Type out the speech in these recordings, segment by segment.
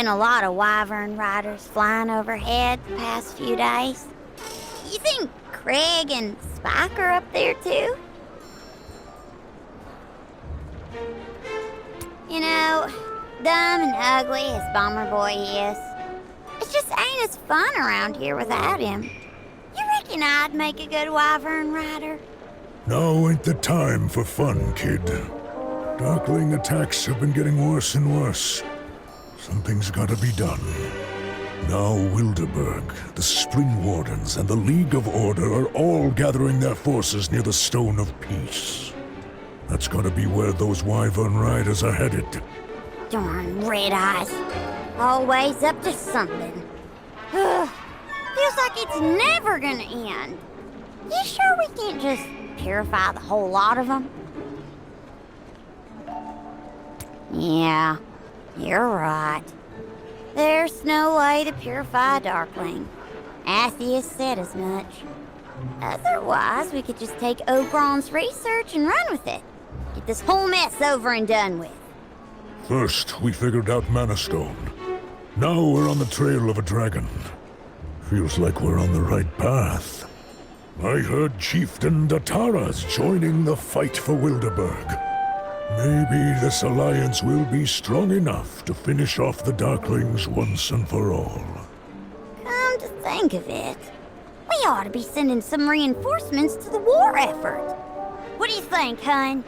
been a lot of wyvern riders flying overhead the past few days. You think Craig and Spike are up there too? You know, dumb and ugly as Bomber Boy is, it just ain't as fun around here without him. You reckon I'd make a good wyvern rider? Now ain't the time for fun, kid. Darkling attacks have been getting worse and worse. Something's gotta be done. Now Wilderberg, the Spring Wardens, and the League of Order are all gathering their forces near the Stone of Peace. That's gotta be where those wyvern riders are headed. Darn red eyes. Always up to something. Ugh. Feels like it's never gonna end. You sure we can't just purify the whole lot of them? Yeah, you're right. There's no way to purify a Darkling. Atheus said as much. Otherwise, we could just take Ogron's research and run with it. Get this whole mess over and done with. First, we figured out Mana Stone. Now we're on the trail of a dragon. Feels like we're on the right path. I heard Chieftain Datara's joining the fight for Wilderberg. Maybe this alliance will be strong enough to finish off the Darklings once and for all. Come to think of it, we ought to be sending some reinforcements to the war effort. What do you think, hun?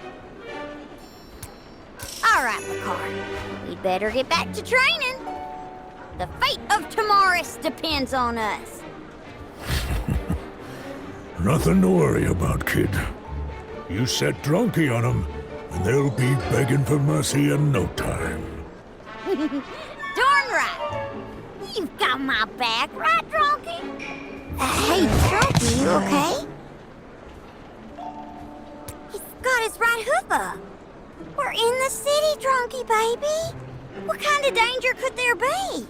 All right, Picard. We'd better get back to training. The fate of Tamaris depends on us. Nothing to worry about, kid. You set Dronky on them, and they'll be begging for mercy in no time. Darn right. You've got my back, right, Dronky? Hey, Dronky, you okay? He's got his right hoof up. We're in the city, Dronky, baby. What kind of danger could there be?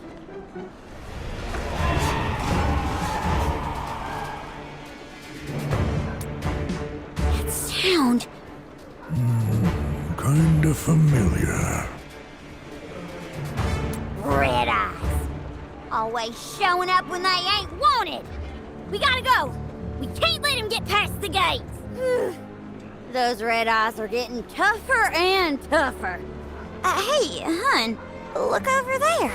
That sound. Kinda familiar. Red eyes. Always showing up when they ain't wanted. We gotta go. We can't let him get past the gates. Those red eyes are getting tougher and tougher. Hey, hun, look over there.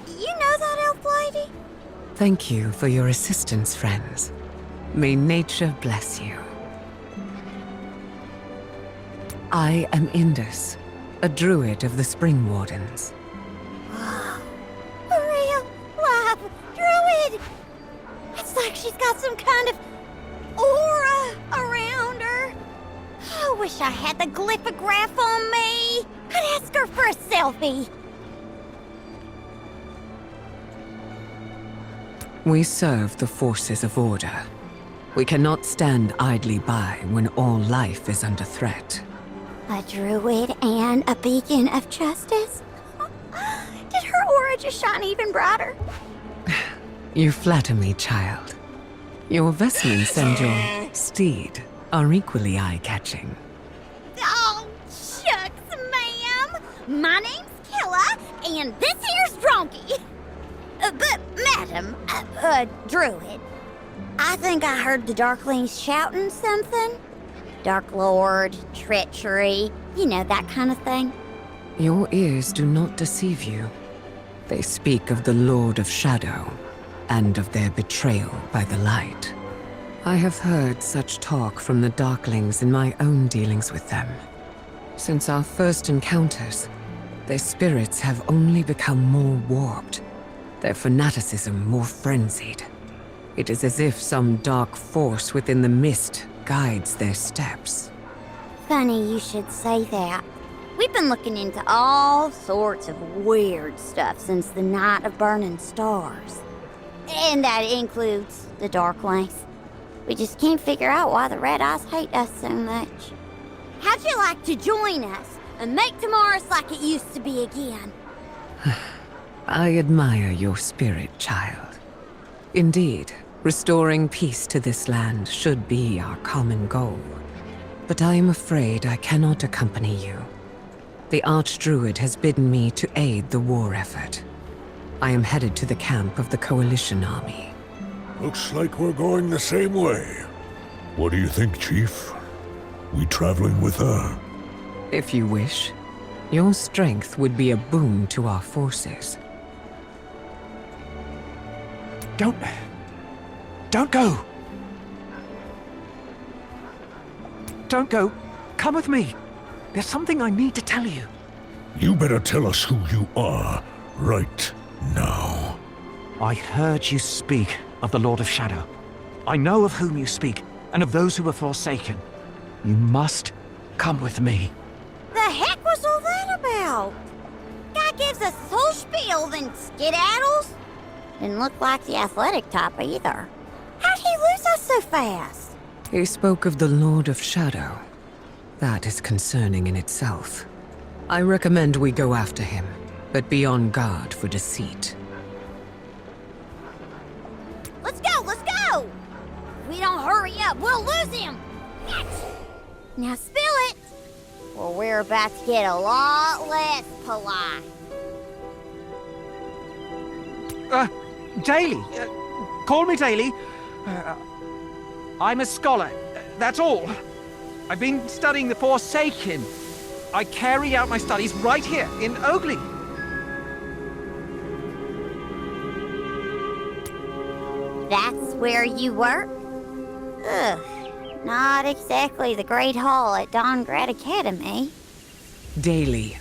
You know that elf lady? Thank you for your assistance, friends. May nature bless you. I am Indus, a druid of the Spring Wardens. A real, live druid! It's like she's got some kind of aura around her. I wish I had the glyphograph on me. I'd ask her for a selfie. We serve the forces of order. We cannot stand idly by when all life is under threat. A druid and a beacon of justice? Did her aura just shine even brighter? You flatter me, child. Your vestments and your steed are equally eye-catching. Oh, shucks, ma'am. My name's Killa, and this here's Dronky. But, madam, druid, I think I heard the Darklings shouting something. Dark Lord, treachery, you know, that kind of thing. Your ears do not deceive you. They speak of the Lord of Shadow, and of their betrayal by the light. I have heard such talk from the Darklings in my own dealings with them. Since our first encounters, their spirits have only become more warped, their fanaticism more frenzied. It is as if some dark force within the mist guides their steps. Funny you should say that. We've been looking into all sorts of weird stuff since the Night of Burning Stars. And that includes the Darklings. We just can't figure out why the Red Eyes hate us so much. How'd you like to join us and make Tamaris like it used to be again? I admire your spirit, child. Indeed, restoring peace to this land should be our common goal. But I am afraid I cannot accompany you. The Archdruid has bidden me to aid the war effort. I am headed to the camp of the Coalition Army. Looks like we're going the same way. What do you think, Chief? We traveling with her? If you wish, your strength would be a boon to our forces. Don't go! Don't go! Come with me! There's something I need to tell you. You better tell us who you are, right now. I heard you speak of the Lord of Shadow. I know of whom you speak, and of those who were forsaken. You must come with me. The heck was all that about? Guy gives us the whole spiel, then skedaddles? Didn't look like the athletic type either. How'd he lose us so fast? He spoke of the Lord of Shadow. That is concerning in itself. I recommend we go after him, but be on guard for deceit. Let's go, let's go! If we don't hurry up, we'll lose him! Now spill it, or we're about to get a lot less polite. Daily. Call me Daily. I'm a scholar. That's all. I've been studying the Forsaken. I carry out my studies right here in Oakley. That's where you work? Ugh, not exactly the Great Hall at Dawngrad Academy. Daily,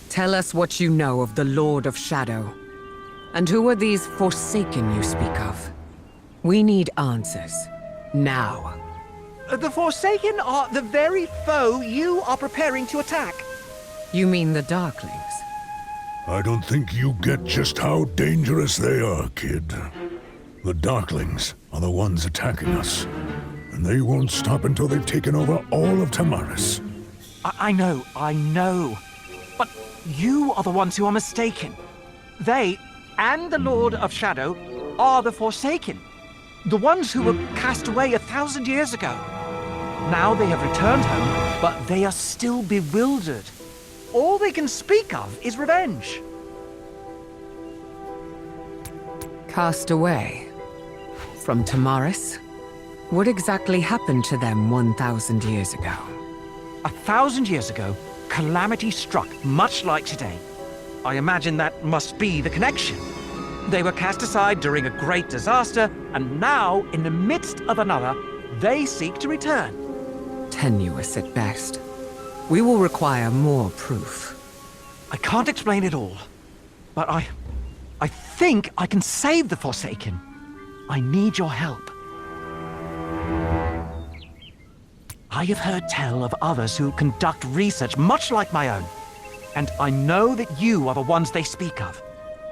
tell us what you know of the Lord of Shadow. And who are these Forsaken you speak of? We need answers. Now. The Forsaken are the very foe you are preparing to attack. You mean the Darklings? I don't think you get just how dangerous they are, kid. The Darklings are the ones attacking us, and they won't stop until they've taken over all of Tamaris. I know. But you are the ones who are mistaken. They, and the Lord of Shadow, are the Forsaken. The ones who were cast away 1,000 years ago. Now they have returned home, but they are still bewildered. All they can speak of is revenge. Cast away? From Tamaris? What exactly happened to them 1,000 years ago? 1,000 years ago, calamity struck, much like today. I imagine that must be the connection. They were cast aside during a great disaster, and now, in the midst of another, they seek to return. Tenuous at best. We will require more proof. I can't explain it all, but I think I can save the Forsaken. I need your help. I have heard tell of others who conduct research much like my own, and I know that you are the ones they speak of.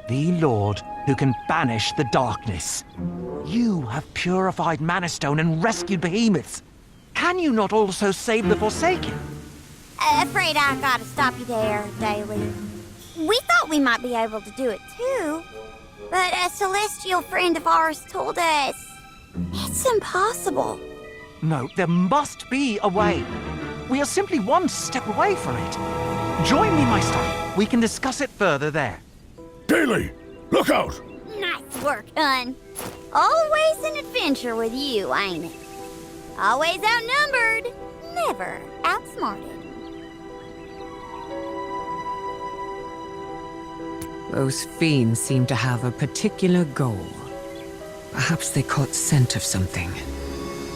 The Lord who can banish the darkness. You have purified Manastone and rescued behemoths. Can you not also save the Forsaken? Afraid I gotta stop you there, Daily. We thought we might be able to do it too, but a celestial friend of ours told us it's impossible. No, there must be a way. We are simply one step away from it. Join me in my study. We can discuss it further there. Daily, look out! Nice work, hun. Always an adventure with you, ain't it? Always outnumbered, never outsmarted. Those fiends seem to have a particular goal. Perhaps they caught scent of something.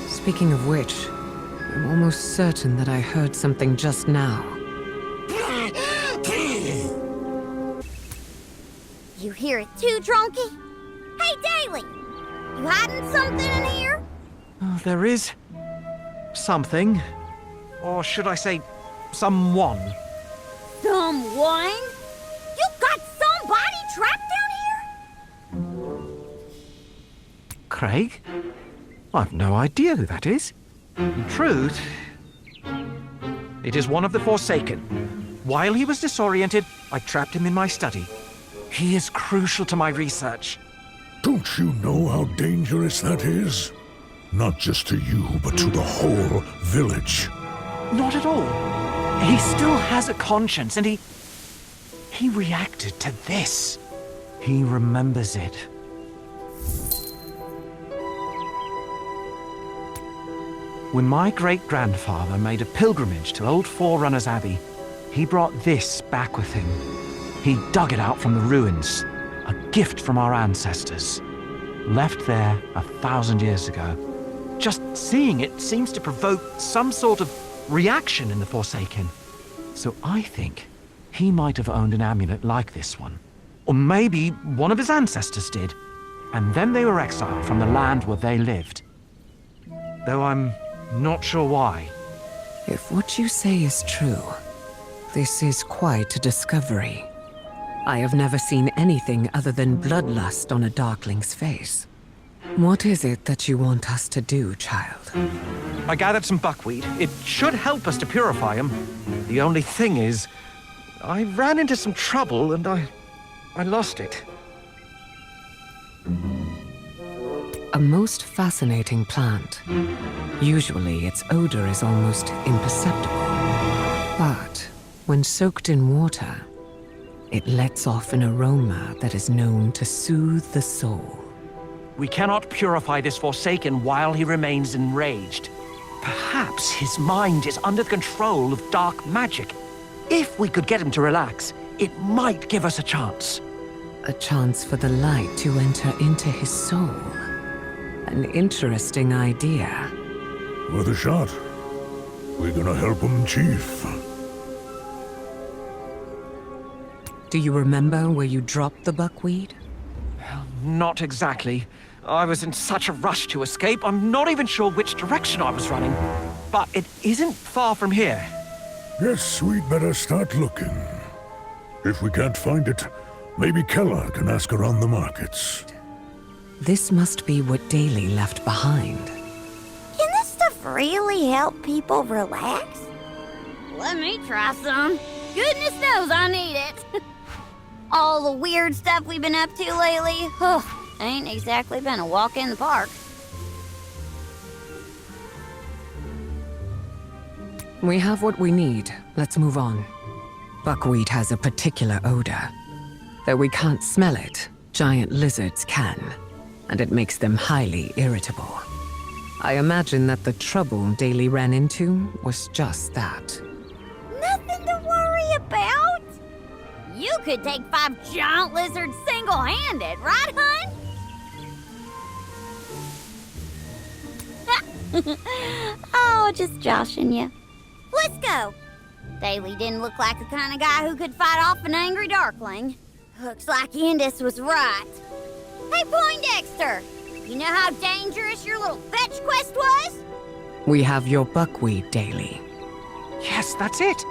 Speaking of which, I'm almost certain that I heard something just now. You hear it too, Drunky? Hey, Daily! You hiding something in here? Oh, there is something. Or should I say, someone. Someone? You got somebody trapped down here? Craig? I've no idea who that is. In truth, it is one of the Forsaken. While he was disoriented, I trapped him in my study. He is crucial to my research. Don't you know how dangerous that is? Not just to you, but to the whole village. Not at all. He still has a conscience, and he reacted to this. He remembers it. When my great-grandfather made a pilgrimage to Old Forerunners Abbey, he brought this back with him. He dug it out from the ruins, a gift from our ancestors, left there 1,000 years ago. Just seeing it seems to provoke some sort of reaction in the Forsaken. So I think he might have owned an amulet like this one. Or maybe one of his ancestors did, and then they were exiled from the land where they lived. Though I'm not sure why. If what you say is true, this is quite a discovery. I have never seen anything other than bloodlust on a Darkling's face. What is it that you want us to do, child? I gathered some buckwheat. It should help us to purify him. The only thing is, I ran into some trouble and I lost it. A most fascinating plant. Usually its odor is almost imperceptible. But when soaked in water, it lets off an aroma that is known to soothe the soul. We cannot purify this Forsaken while he remains enraged. Perhaps his mind is under the control of dark magic. If we could get him to relax, it might give us a chance. A chance for the light to enter into his soul. An interesting idea. Worth a shot. We're gonna help him, Chief. Do you remember where you dropped the buckwheat? Not exactly. I was in such a rush to escape, I'm not even sure which direction I was running. But it isn't far from here. Guess we'd better start looking. If we can't find it, maybe Keller can ask around the markets. This must be what Daly left behind. Can this stuff really help people relax? Let me try some. Goodness knows I need it. All the weird stuff we've been up to lately, ain't exactly been a walk in the park. We have what we need. Let's move on. Buckwheat has a particular odor. Though we can't smell it, giant lizards can, and it makes them highly irritable. I imagine that the trouble Daly ran into was just that. Nothing to worry about. You could take 5 giant lizards single-handed, right, hun? Oh, just joshing you. Let's go. Daly didn't look like the kind of guy who could fight off an angry Darkling. Looks like Indus was right. Hey, Poindexter! You know how dangerous your little fetch quest was? We have your buckwheat, Daly. Yes, that's it.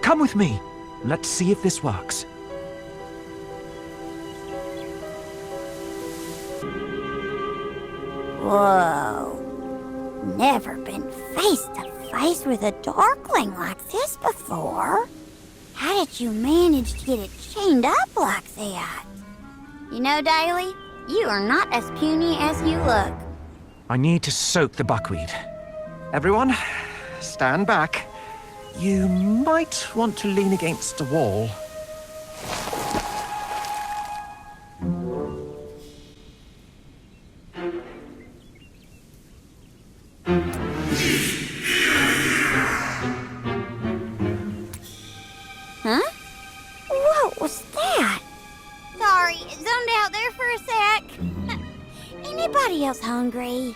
Come with me. Let's see if this works. Whoa. Never been face to face with a Darkling like this before. How did you manage to get it chained up like that? You know, Daly, you are not as puny as you look. I need to soak the buckwheat. Everyone, stand back. You might want to lean against a wall. Huh? What was that? Sorry, zoned out there for a sec. Anybody else hungry?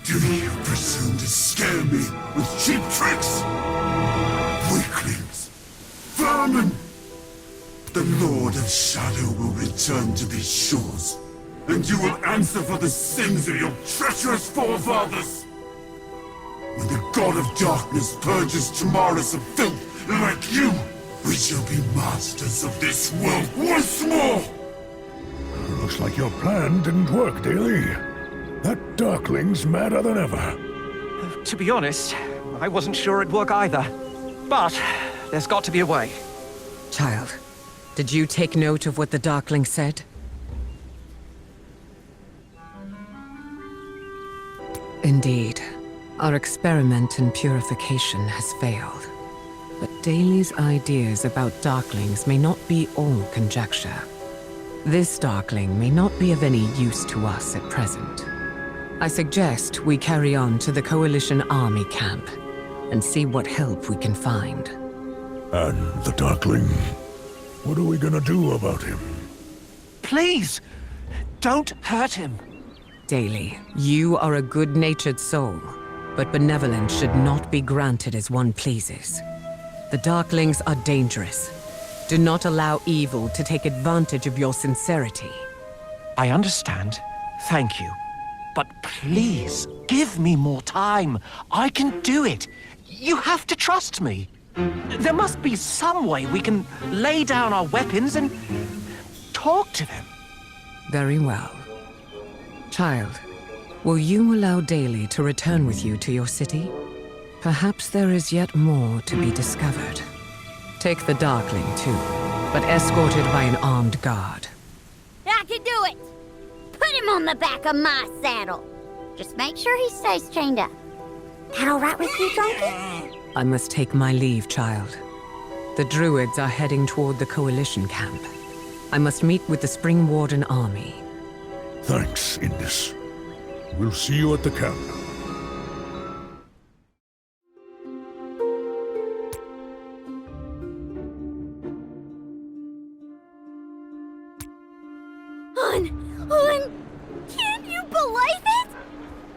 Do you presume to scare me with cheap tricks? Weaklings! Vermin! The Lord of Shadow will return to these shores, and you will answer for the sins of your treacherous forefathers! When the God of Darkness purges tomorrows of filth like you, we shall be masters of this world once more! Looks like your plan didn't work, Daly. That Darkling's madder than ever. To be honest, I wasn't sure it'd work either. But there's got to be a way. Child, did you take note of what the Darkling said? Indeed. Our experiment in purification has failed. But Daly's ideas about Darklings may not be all conjecture. This Darkling may not be of any use to us at present. I suggest we carry on to the Coalition Army camp and see what help we can find. And the Darkling? What are we gonna do about him? Please, don't hurt him. Daily, you are a good-natured soul, but benevolence should not be granted as one pleases. The Darklings are dangerous. Do not allow evil to take advantage of your sincerity. I understand. Thank you. But please, give me more time. I can do it. You have to trust me. There must be some way we can lay down our weapons and talk to them. Very well. Child, will you allow Daily to return with you to your city? Perhaps there is yet more to be discovered. Take the Darkling, too, but escorted by an armed guard. I can do it! Put him on the back of my saddle. Just make sure he stays chained up. That all right with you, Drunky? I must take my leave, child. The Druids are heading toward the Coalition camp. I must meet with the Spring Warden army. Thanks, Indus. We'll see you at the camp. Can you believe it?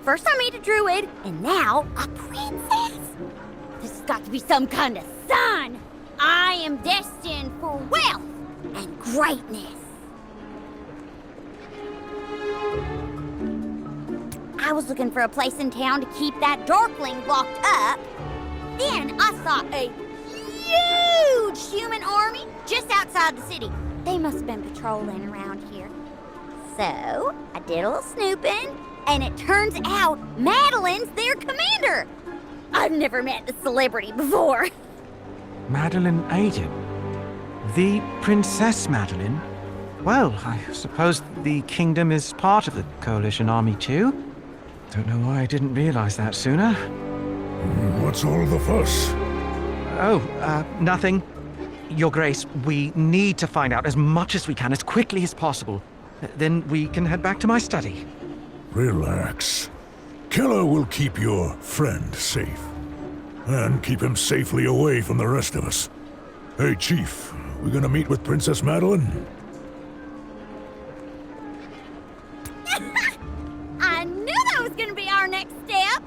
First I meet a druid, and now a princess. This has got to be some kind of sign. I am destined for wealth and greatness. I was looking for a place in town to keep that Darkling locked up. Then I saw a huge human army just outside the city. They must have been patrolling around here. So, I did a little snooping, and it turns out Madeline's their commander. I've never met the celebrity before. Madeline Aiden. The Princess Madeline? Well, I suppose the kingdom is part of the Coalition Army too. Don't know why I didn't realize that sooner. What's all the fuss? Oh, nothing. Your Grace, we need to find out as much as we can as quickly as possible. Then we can head back to my study. Relax. Keller will keep your friend safe. And keep him safely away from the rest of us. Hey, Chief, we gonna meet with Princess Madeline? I knew that was gonna be our next step.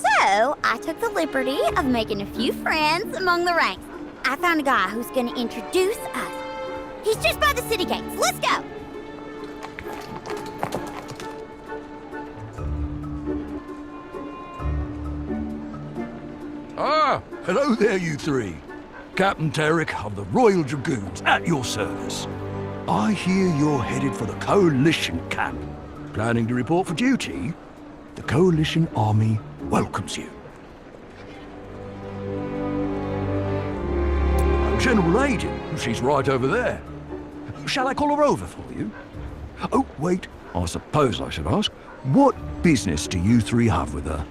So, I took the liberty of making a few friends among the ranks. I found a guy who's gonna introduce us. He's just by the city gates. Let's go! Ah, hello there, you three. Captain Tarek of the Royal Dragoons, at your service. I hear you're headed for the Coalition camp. Planning to report for duty? The Coalition Army welcomes you. General Aiden, she's right over there. Shall I call her over for you? Oh, wait, I suppose I should ask, what business do you three have with her?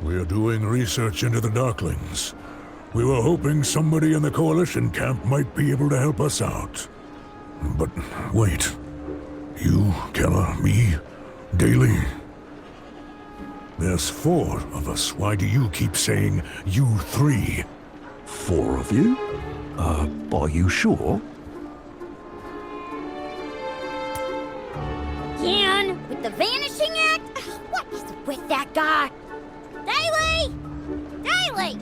We're doing research into the Darklings. We were hoping somebody in the Coalition camp might be able to help us out. But wait. You, Keller, me, Daly. There's 4 of us. Why do you keep saying you 3? 4 of you? Are you sure? Again, with the Vanishing Act? What is with that guy? Daly! Daly!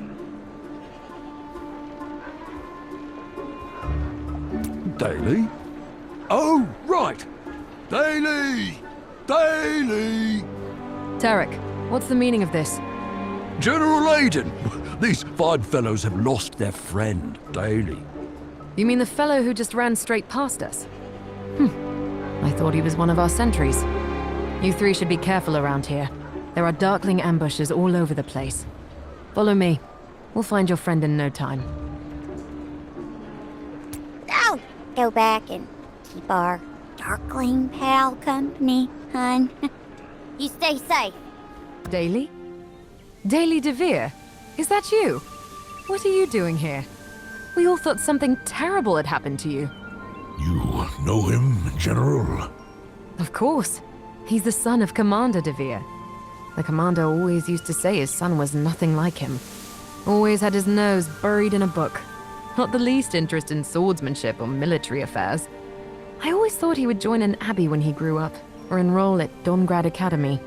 Daly? Oh, right! Daly! Daly! Tarek, what's the meaning of this? General Aiden! These fine fellows have lost their friend, Daly. You mean the fellow who just ran straight past us? I thought he was one of our sentries. You 3 should be careful around here. There are Darkling ambushes all over the place. Follow me. We'll find your friend in no time. I'll go back and keep our Darkling pal company, hun. You stay safe. Daly? Daly DeVere? Is that you? What are you doing here? We all thought something terrible had happened to you. You know him, General? Of course. He's the son of Commander de Vere. The commander always used to say his son was nothing like him. Always had his nose buried in a book. Not the least interest in swordsmanship or military affairs. I always thought he would join an abbey when he grew up, or enroll at Dongrad Academy.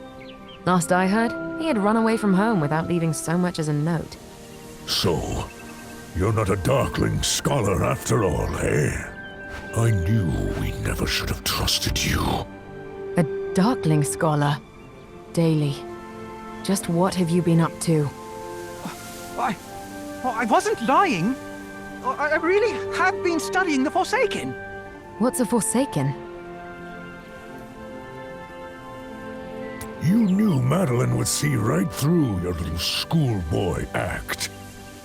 Last I heard, he had run away from home without leaving so much as a note. So, you're not a Darkling scholar after all, eh? I knew we never should have trusted you. A Darkling scholar? Daily. Just what have you been up to? I wasn't lying. I really have been studying the Forsaken. What's a Forsaken? You knew Madeline would see right through your little schoolboy act.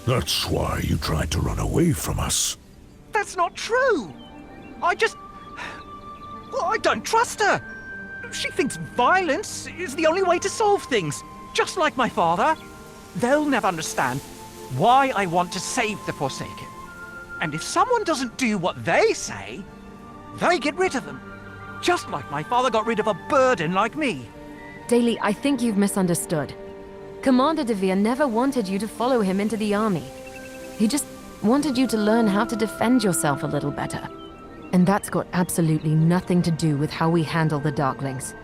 That's why you tried to run away from us. That's not true. I don't trust her. She thinks violence is the only way to solve things, just like my father. They'll never understand why I want to save the Forsaken. And if someone doesn't do what they say, they get rid of them. Just like my father got rid of a burden like me. Daily, I think you've misunderstood. Commander de Vere never wanted you to follow him into the army. He just wanted you to learn how to defend yourself a little better. And that's got absolutely nothing to do with how we handle the Darklings.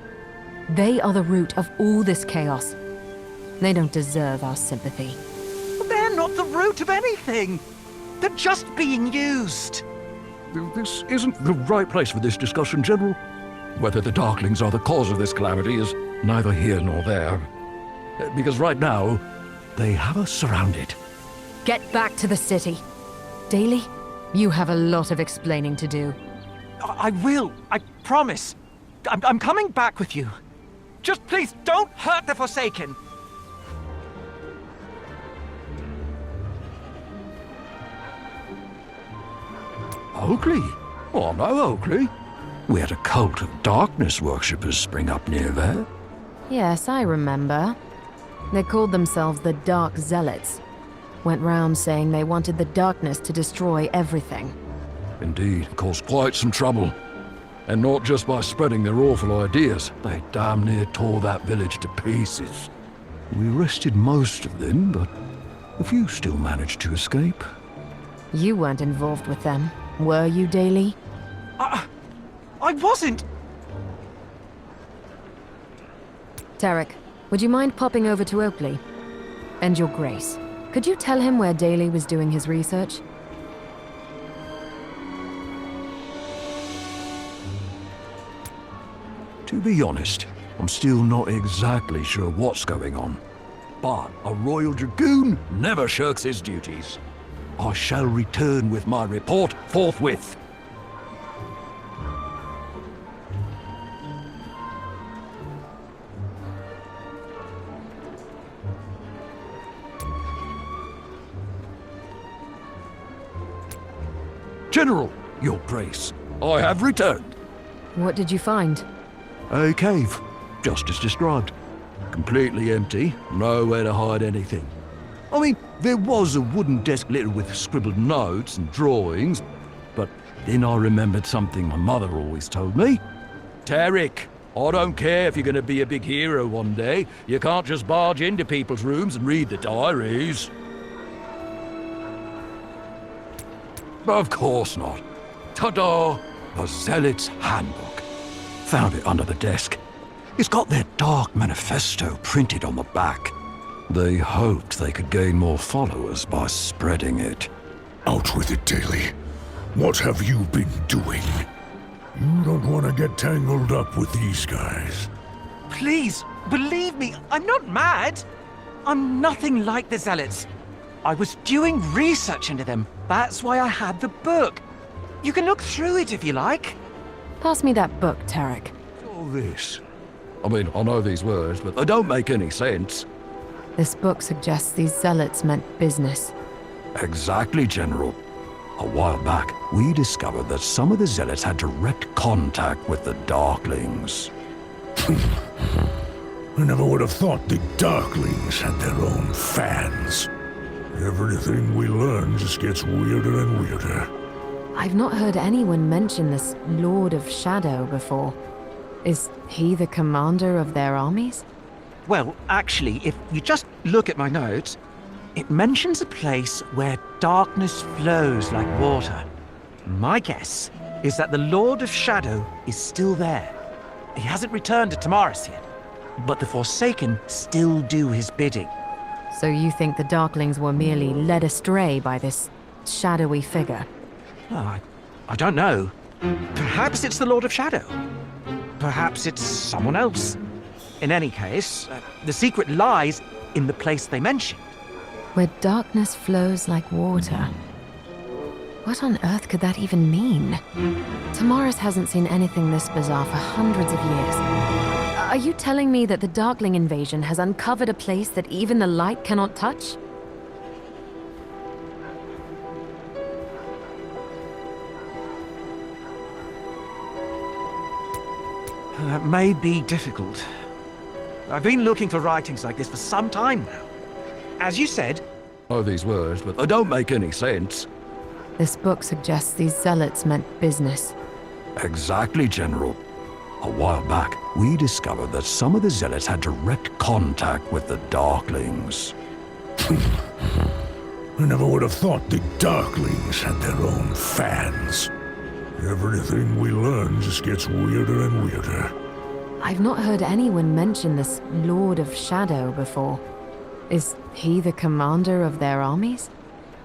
They are the root of all this chaos. They don't deserve our sympathy. They're not the root of anything. They're just being used. This isn't the right place for this discussion, General. Whether the Darklings are the cause of this calamity is neither here nor there. Because right now, they have us surrounded. Get back to the city. Daily, you have a lot of explaining to do. I will. I promise. I'm coming back with you. Just please don't hurt the Forsaken. Oakley? Oh, no, Oakley. We had a cult of darkness worshippers spring up near there. Yes, I remember. They called themselves the Dark Zealots. Went round saying they wanted the darkness to destroy everything. Indeed, caused quite some trouble. And not just by spreading their awful ideas, they damn near tore that village to pieces. We arrested most of them, but a few still managed to escape. You weren't involved with them, were you, Daily? I wasn't. Tarek, would you mind popping over to Oakley? And your Grace, could you tell him where Daly was doing his research? To be honest, I'm still not exactly sure what's going on. But a Royal Dragoon never shirks his duties. I shall return with my report forthwith. General, Your Grace, I have returned. What did you find? A cave, just as described. Completely empty, nowhere to hide anything. I mean, there was a wooden desk littered with scribbled notes and drawings, but then I remembered something my mother always told me. Tarek, I don't care if you're going to be a big hero one day. You can't just barge into people's rooms and read the diaries. Of course not. Ta-da! The Zealot's Handbook. Found it under the desk. It's got their dark manifesto printed on the back. They hoped they could gain more followers by spreading it. Out with it, Daly. What have you been doing? You don't want to get tangled up with these guys. Please, believe me, I'm not mad. I'm nothing like the Zealots. I was doing research into them. That's why I had the book. You can look through it if you like. Pass me that book, Tarek. All this. I mean, I know these words, but they don't make any sense. This book suggests these zealots meant business. Exactly, General. A while back, we discovered that some of the zealots had direct contact with the Darklings. I never would have thought the Darklings had their own fans. Everything we learn just gets weirder and weirder. I've not heard anyone mention this Lord of Shadow before. Is he the commander of their armies? Well, actually, if you just look at my notes, it mentions a place where darkness flows like water. My guess is that the Lord of Shadow is still there. He hasn't returned to Tamaris yet, but the Forsaken still do his bidding. So you think the Darklings were merely led astray by this shadowy figure? Oh, I don't know. Perhaps it's the Lord of Shadow. Perhaps it's someone else. In any case, the secret lies in the place they mentioned. Where darkness flows like water. What on earth could that even mean? Tamaris hasn't seen anything this bizarre for hundreds of years. Are you telling me that the Darkling invasion has uncovered a place that even the light cannot touch? That may be difficult. I've been looking for writings like this for some time now. As you said, Oh, these words, but they don't make any sense. This book suggests these zealots meant business. Exactly, General. A while back, we discovered that some of the zealots had direct contact with the Darklings. I never would have thought the Darklings had their own fans. Everything we learn just gets weirder and weirder. I've not heard anyone mention this Lord of Shadow before. Is he the commander of their armies?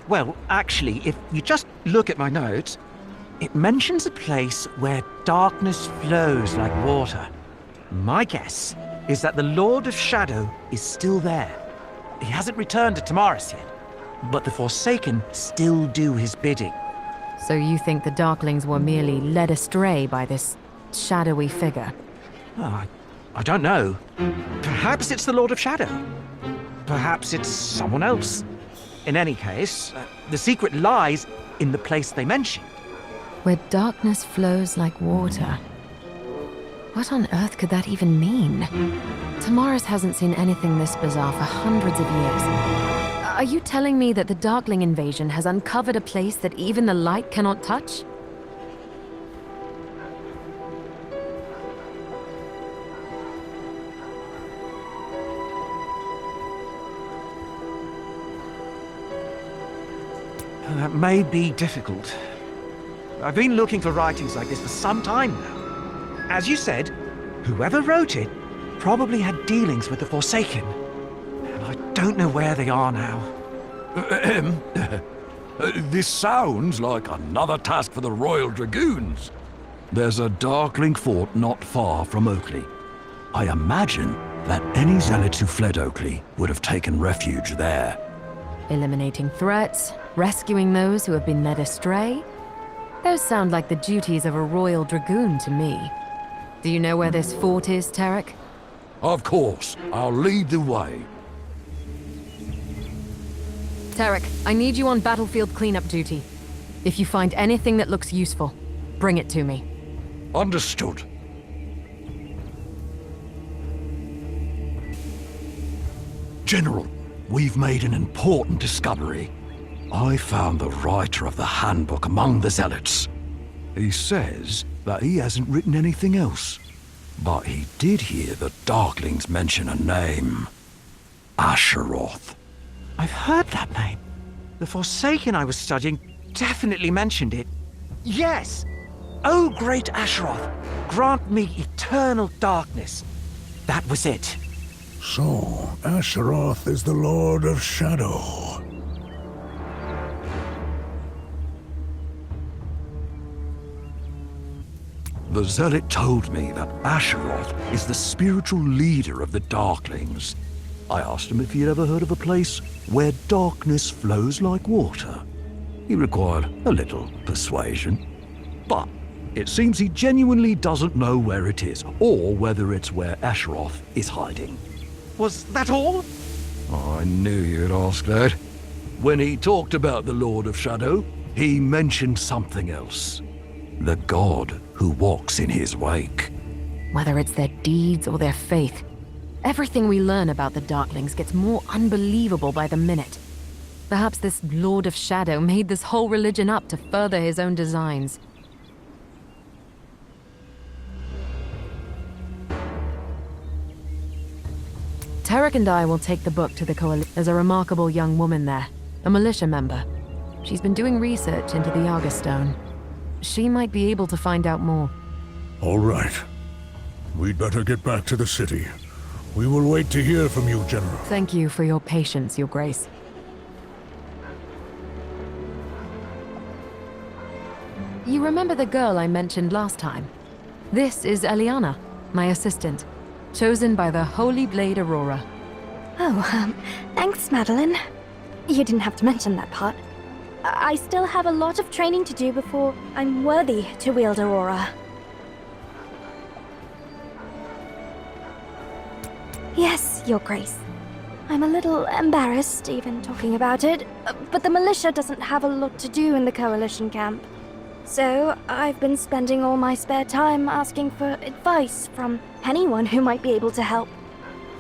well, actually, if you just look at my notes, it mentions a place where darkness flows like water. My guess is that the Lord of Shadow is still there. He hasn't returned to Tamaris yet, but the Forsaken still do his bidding. So you think the Darklings were merely led astray by this shadowy figure? Oh, I don't know. Perhaps it's the Lord of Shadow. Perhaps it's someone else. In any case, the secret lies in the place they mentioned. Where darkness flows like water. What on earth could that even mean? Tamaris hasn't seen anything this bizarre for hundreds of years. Are you telling me that the Darkling invasion has uncovered a place that even the light cannot touch? That may be difficult. I've been looking for writings like this for some time now. As you said, whoever wrote it probably had dealings with the Forsaken. And I don't know where they are now. This sounds like another task for the Royal Dragoons. There's a Darkling fort not far from Oakley. I imagine that any zealots who fled Oakley would have taken refuge there. Eliminating threats, rescuing those who have been led astray? Those sound like the duties of a Royal Dragoon to me. Do you know where this fort is, Tarek? Of course, I'll lead the way. Tarek, I need you on battlefield cleanup duty. If you find anything that looks useful, bring it to me. Understood. General, we've made an important discovery. I found the writer of the handbook among the zealots. He says that he hasn't written anything else, but he did hear the Darklings mention a name. Asheroth. I've heard that name. The Forsaken I was studying definitely mentioned it. Yes! Oh, great Asheroth, grant me eternal darkness. That was it. So, Asheroth is the Lord of Shadow. The zealot told me that Asheroth is the spiritual leader of the Darklings. I asked him if he'd ever heard of a place where darkness flows like water. He required a little persuasion. But it seems he genuinely doesn't know where it is, or whether it's where Asheroth is hiding. Was that all? I knew you'd ask that. When he talked about the Lord of Shadow, he mentioned something else. The god who walks in his wake. Whether it's their deeds or their faith, everything we learn about the Darklings gets more unbelievable by the minute. Perhaps this Lord of Shadow made this whole religion up to further his own designs. Tarek and I will take the book to the coalition. There's a remarkable young woman there, a militia member. She's been doing research into the Yaga Stone. She might be able to find out more. All right. We'd better get back to the city. We will wait to hear from you, General. Thank you for your patience, Your Grace. You remember the girl I mentioned last time? This is Eliana, my assistant, chosen by the Holy Blade Aurora. Oh, thanks, Madeline. You didn't have to mention that part. I still have a lot of training to do before I'm worthy to wield Aurora. Yes, Your Grace. I'm a little embarrassed even talking about it, but the militia doesn't have a lot to do in the Coalition camp. So, I've been spending all my spare time asking for advice from anyone who might be able to help.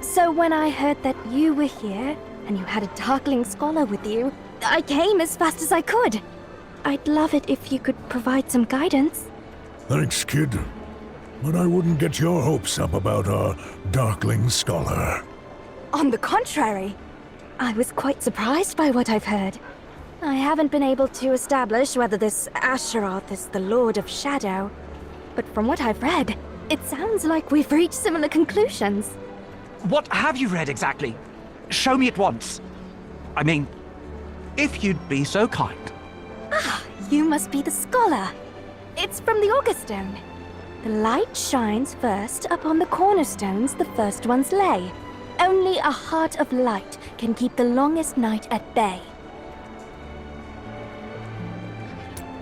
So when I heard that you were here, and you had a Darkling Scholar with you, I came as fast as I could. I'd love it if you could provide some guidance. Thanks, kid. But I wouldn't get your hopes up about our Darkling Scholar. On the contrary, I was quite surprised by what I've heard. I haven't been able to establish whether this Asheroth is the Lord of Shadow, but from what I've read, it sounds like we've reached similar conclusions. What have you read exactly? Show me at once. I mean, if you'd be so kind. Ah, you must be the scholar. It's from the Augustone. The light shines first upon the cornerstones the first ones lay. Only a heart of light can keep the longest night at bay.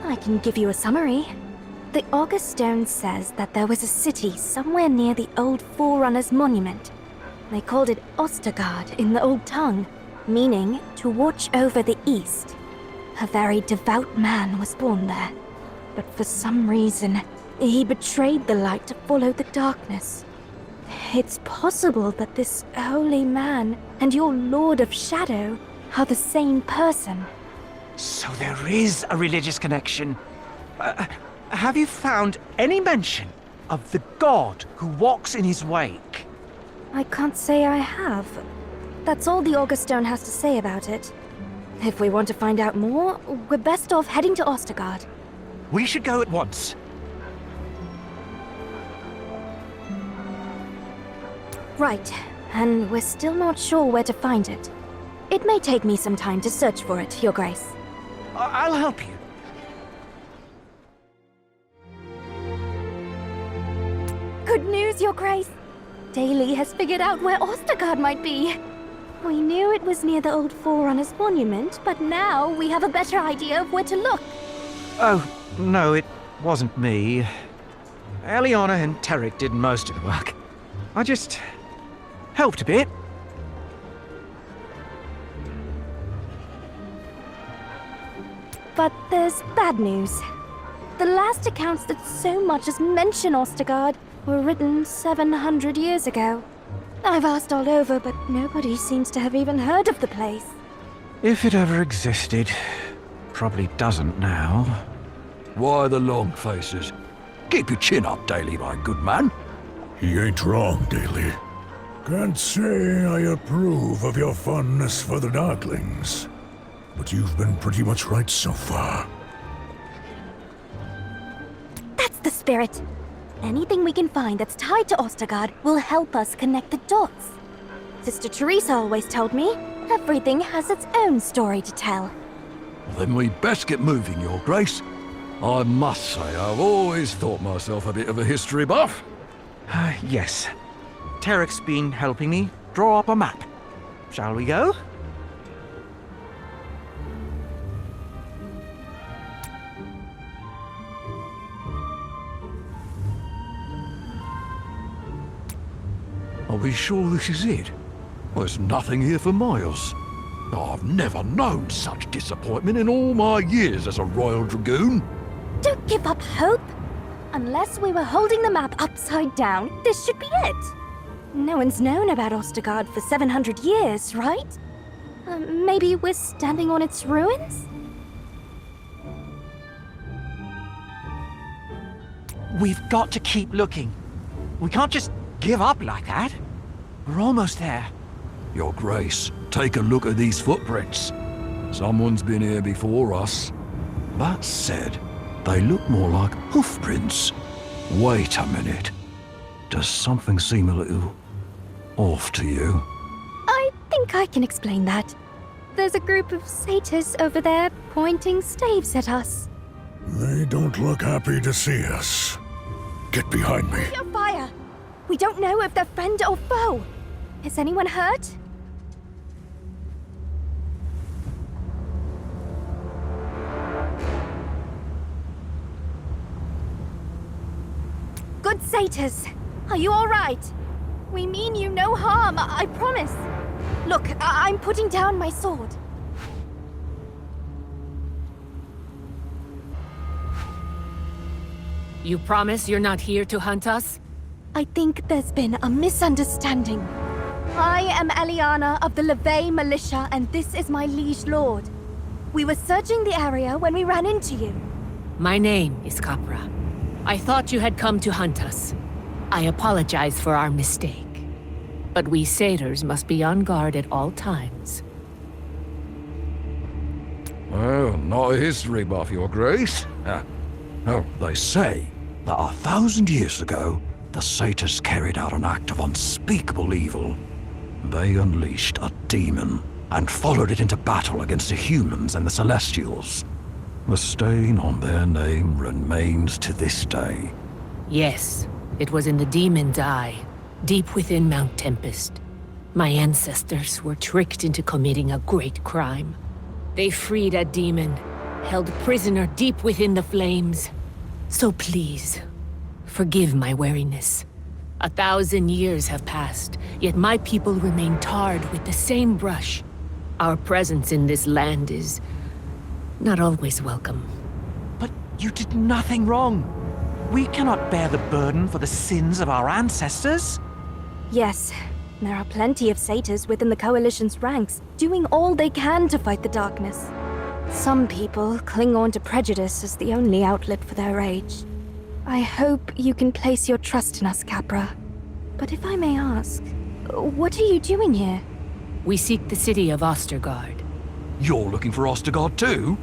I can give you a summary. The Augustone says that there was a city somewhere near the old Forerunners' monument. They called it Ostergard in the old tongue, meaning to watch over the east. A very devout man was born there, but for some reason, he betrayed the light to follow the darkness. It's possible that this holy man and your Lord of Shadow are the same person. So there is a religious connection. Have you found any mention of the god who walks in his wake? I can't say I have. That's all the Augustone has to say about it. If we want to find out more, we're best off heading to Ostergard. We should go at once. Right, and we're still not sure where to find it. It may take me some time to search for it, Your Grace. I'll help you. Good news, Your Grace! Daly has figured out where Ostergard might be. We knew it was near the old Forerunners' monument, but now we have a better idea of where to look. Oh, no, it wasn't me. Eliana and Tarek did most of the work. I just helped a bit. But there's bad news. The last accounts that so much as mention Ostergard were written 700 years ago. I've asked all over, but nobody seems to have even heard of the place. If it ever existed, probably doesn't now. Why the long faces? Keep your chin up, Daly, my good man. He ain't wrong, Daly. Can't say I approve of your fondness for the Darklings, but you've been pretty much right so far. That's the spirit. Anything we can find that's tied to Ostergard will help us connect the dots. Sister Teresa always told me, everything has its own story to tell. Then we best get moving, Your Grace. I must say, I've always thought myself a bit of a history buff. Yes. Tarek's been helping me draw up a map. Shall we go? Are we sure this is it? There's nothing here for miles. I've never known such disappointment in all my years as a Royal Dragoon. Don't give up hope. Unless we were holding the map upside down, this should be it. No one's known about Ostergard for 700 years, right? Maybe we're standing on its ruins? We've got to keep looking. We can't just give up like that. We're almost there. Your Grace, take a look at these footprints. Someone's been here before us. That said, they look more like hoofprints. Wait a minute. Does something seem a little off to you? I think I can explain that. There's a group of satyrs over there pointing staves at us. They don't look happy to see us. Get behind me. Your fire! We don't know if they're friend or foe. Is anyone hurt? Good satyrs, are you all right? We mean you no harm, I promise. Look, I'm putting down my sword. You promise you're not here to hunt us? I think there's been a misunderstanding. I am Eliana of the LeVay Militia, and this is my liege lord. We were searching the area when we ran into you. My name is Capra. I thought you had come to hunt us. I apologize for our mistake. But we satyrs must be on guard at all times. Well, not a history buff, Your Grace. Oh, they say that 1,000 years ago, the satyrs carried out an act of unspeakable evil. They unleashed a demon and followed it into battle against the humans and the Celestials. The stain on their name remains to this day. Yes, it was in the demon's eye, deep within Mount Tempest. My ancestors were tricked into committing a great crime. They freed a demon, held prisoner deep within the flames. So please, forgive my wariness. 1,000 years have passed, yet my people remain tarred with the same brush. Our presence in this land is not always welcome. But you did nothing wrong. We cannot bear the burden for the sins of our ancestors. Yes, there are plenty of satyrs within the Coalition's ranks, doing all they can to fight the darkness. Some people cling on to prejudice as the only outlet for their rage. I hope you can place your trust in us, Capra. But if I may ask, what are you doing here? We seek the city of Ostergard. You're looking for Ostergard too?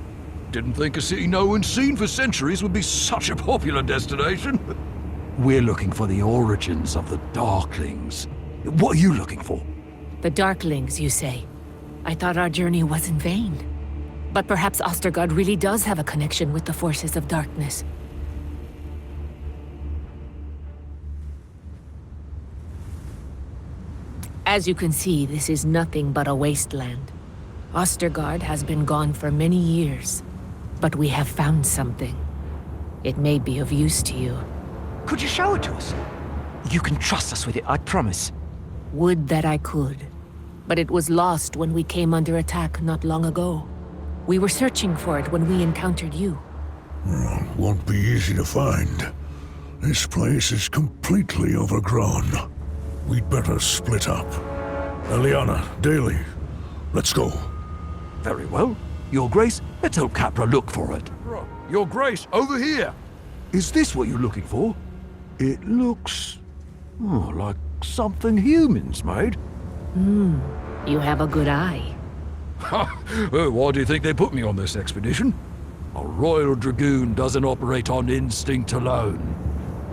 Didn't think a city no one's seen for centuries would be such a popular destination. We're looking for the origins of the Darklings. What are you looking for? The Darklings, you say? I thought our journey was in vain. But perhaps Ostergard really does have a connection with the forces of darkness. As you can see, this is nothing but a wasteland. Ostergard has been gone for many years, but we have found something. It may be of use to you. Could you show it to us? You can trust us with it, I promise. Would that I could. But it was lost when we came under attack not long ago. We were searching for it when we encountered you. Well, won't be easy to find. This place is completely overgrown. We'd better split up. Eliana, Daly, let's go. Very well. Your Grace, let's help Capra look for it. Your Grace, over here! Is this what you're looking for? It looks... like something humans made. You have a good eye. Why do you think they put me on this expedition? A Royal Dragoon doesn't operate on instinct alone.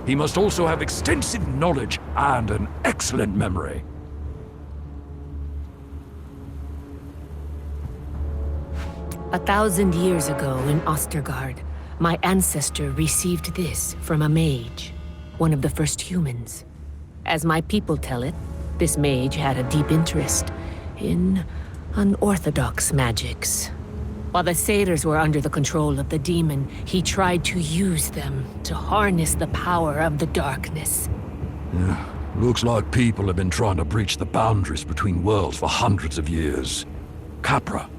He must also have extensive knowledge and an excellent memory. A 1,000 years ago in Ostergard, my ancestor received this from a mage, one of the first humans. As my people tell it, this mage had a deep interest in unorthodox magics. While the satyrs were under the control of the demon, he tried to use them to harness the power of the darkness. Looks like people have been trying to breach the boundaries between worlds for hundreds of years. Capra,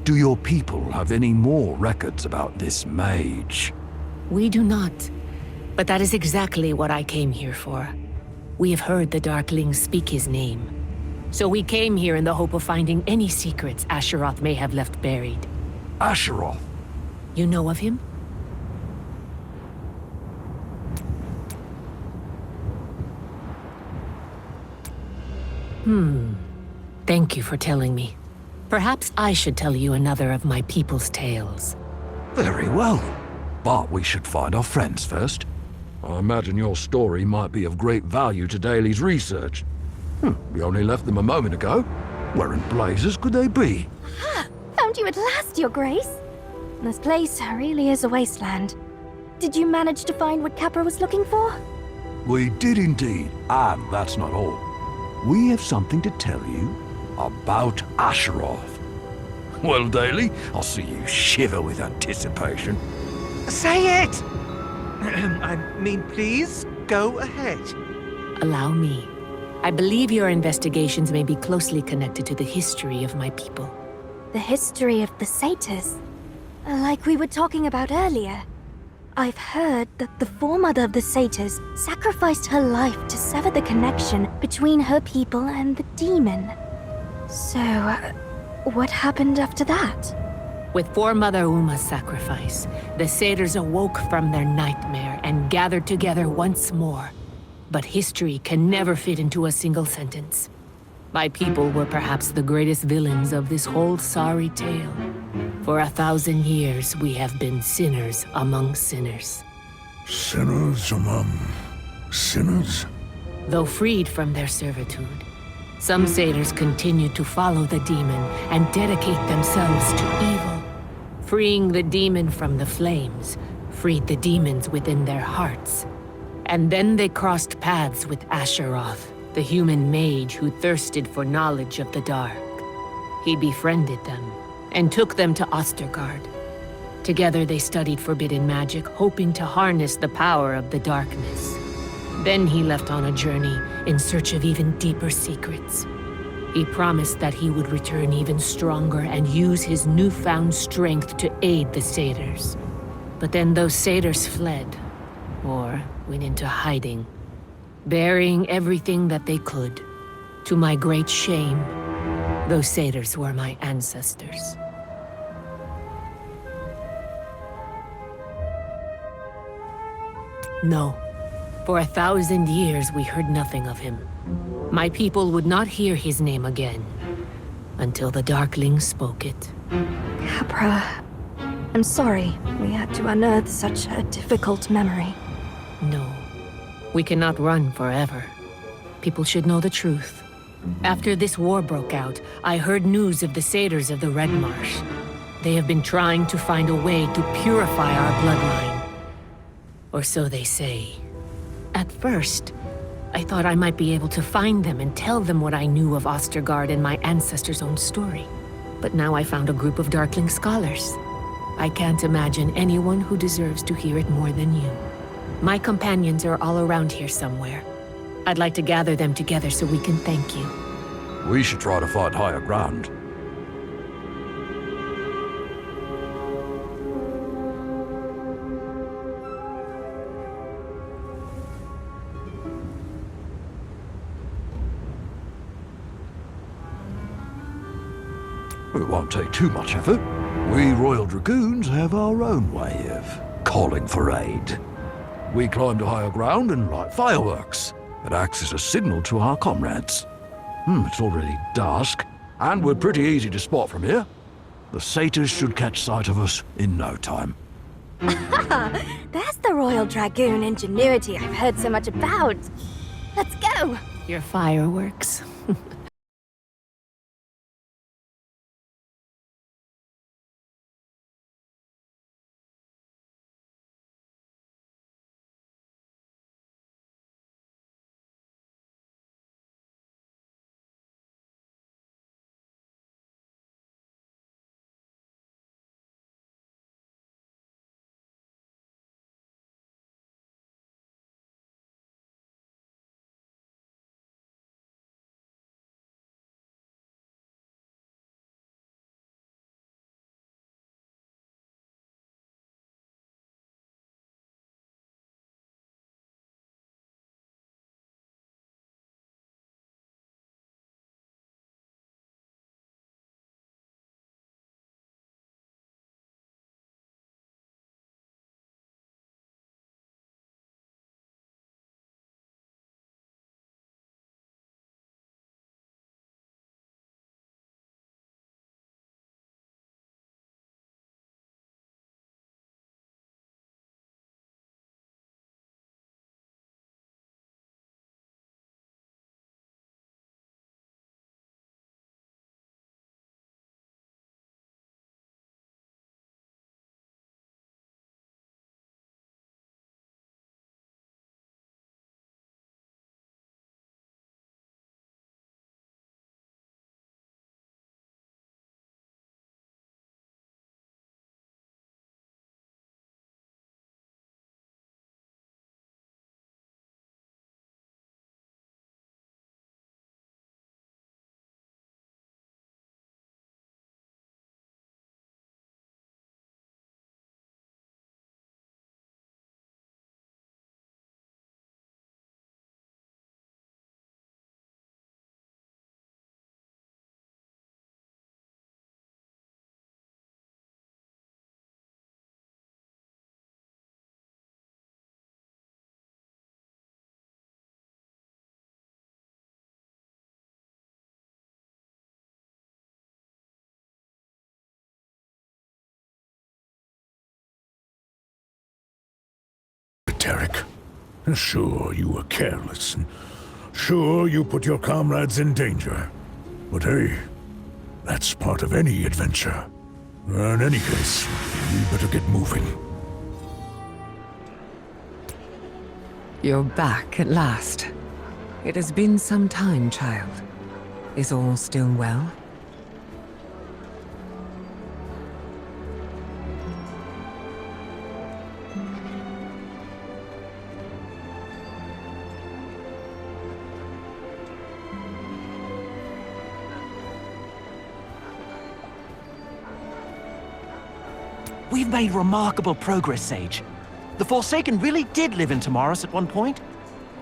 do your people have any more records about this mage? We do not. But that is exactly what I came here for. We have heard the Darklings speak his name. So we came here in the hope of finding any secrets Asheroth may have left buried. Asheroth? You know of him? Thank you for telling me. Perhaps I should tell you another of my people's tales. Very well. But we should find our friends first. I imagine your story might be of great value to Daly's research. We only left them a moment ago. Where in blazes could they be? Found you at last, Your Grace. This place really is a wasteland. Did you manage to find what Capra was looking for? We did indeed, and that's not all. We have something to tell you about Asheroth. Well, Daly, I'll see you shiver with anticipation. Say it! I mean, please, go ahead. Allow me. I believe your investigations may be closely connected to the history of my people. The history of the satyrs. Like we were talking about earlier. I've heard that the foremother of the satyrs sacrificed her life to sever the connection between her people and the demon. So, what happened after that? With Foremother Uma's sacrifice, the satyrs awoke from their nightmare and gathered together once more. But history can never fit into a single sentence. My people were perhaps the greatest villains of this whole sorry tale. For 1,000 years, we have been sinners among sinners. Sinners among sinners? Though freed from their servitude, some satyrs continued to follow the demon and dedicate themselves to evil. Freeing the demon from the flames, freed the demons within their hearts. And then they crossed paths with Asheroth, the human mage who thirsted for knowledge of the dark. He befriended them and took them to Ostergard. Together they studied forbidden magic, hoping to harness the power of the darkness. Then he left on a journey in search of even deeper secrets. He promised that he would return even stronger and use his newfound strength to aid the satyrs. But then those satyrs fled, or went into hiding, burying everything that they could. To my great shame, those satyrs were my ancestors. No. For 1,000 years we heard nothing of him. My people would not hear his name again, until the Darkling spoke it. Capra, I'm sorry we had to unearth such a difficult memory. No. We cannot run forever. People should know the truth. After this war broke out, I heard news of the satyrs of the Red Marsh. They have been trying to find a way to purify our bloodline. Or so they say. At first, I thought I might be able to find them and tell them what I knew of Ostergard and my ancestors' own story. But now I found a group of Darkling scholars. I can't imagine anyone who deserves to hear it more than you. My companions are all around here somewhere. I'd like to gather them together so we can thank you. We should try to find higher ground. It won't take too much effort. We Royal Dragoons have our own way of calling for aid. We climb to higher ground and light fireworks. It acts as a signal to our comrades. It's already dusk, and we're pretty easy to spot from here. The satyrs should catch sight of us in no time. There's the Royal Dragoon ingenuity I've heard so much about. Let's go! Your fireworks. Tarek. Sure, you were careless, and sure, you put your comrades in danger. But hey, that's part of any adventure. In any case, we better get moving. You're back at last. It has been some time, child. Is all still well? We've made remarkable progress, Sage. The Forsaken really did live in Tamaris at one point.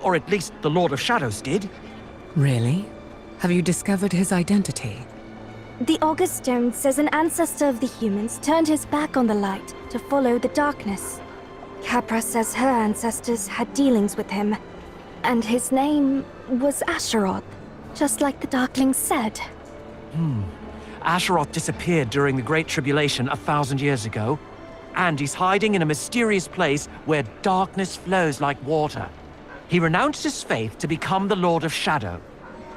Or at least the Lord of Shadows did. Really? Have you discovered his identity? The August Stone says an ancestor of the humans turned his back on the light to follow the darkness. Capra says her ancestors had dealings with him, and his name was Asheroth, just like the Darklings said. Asheroth disappeared during the Great Tribulation 1,000 years ago, and he's hiding in a mysterious place where darkness flows like water. He renounced his faith to become the Lord of Shadow,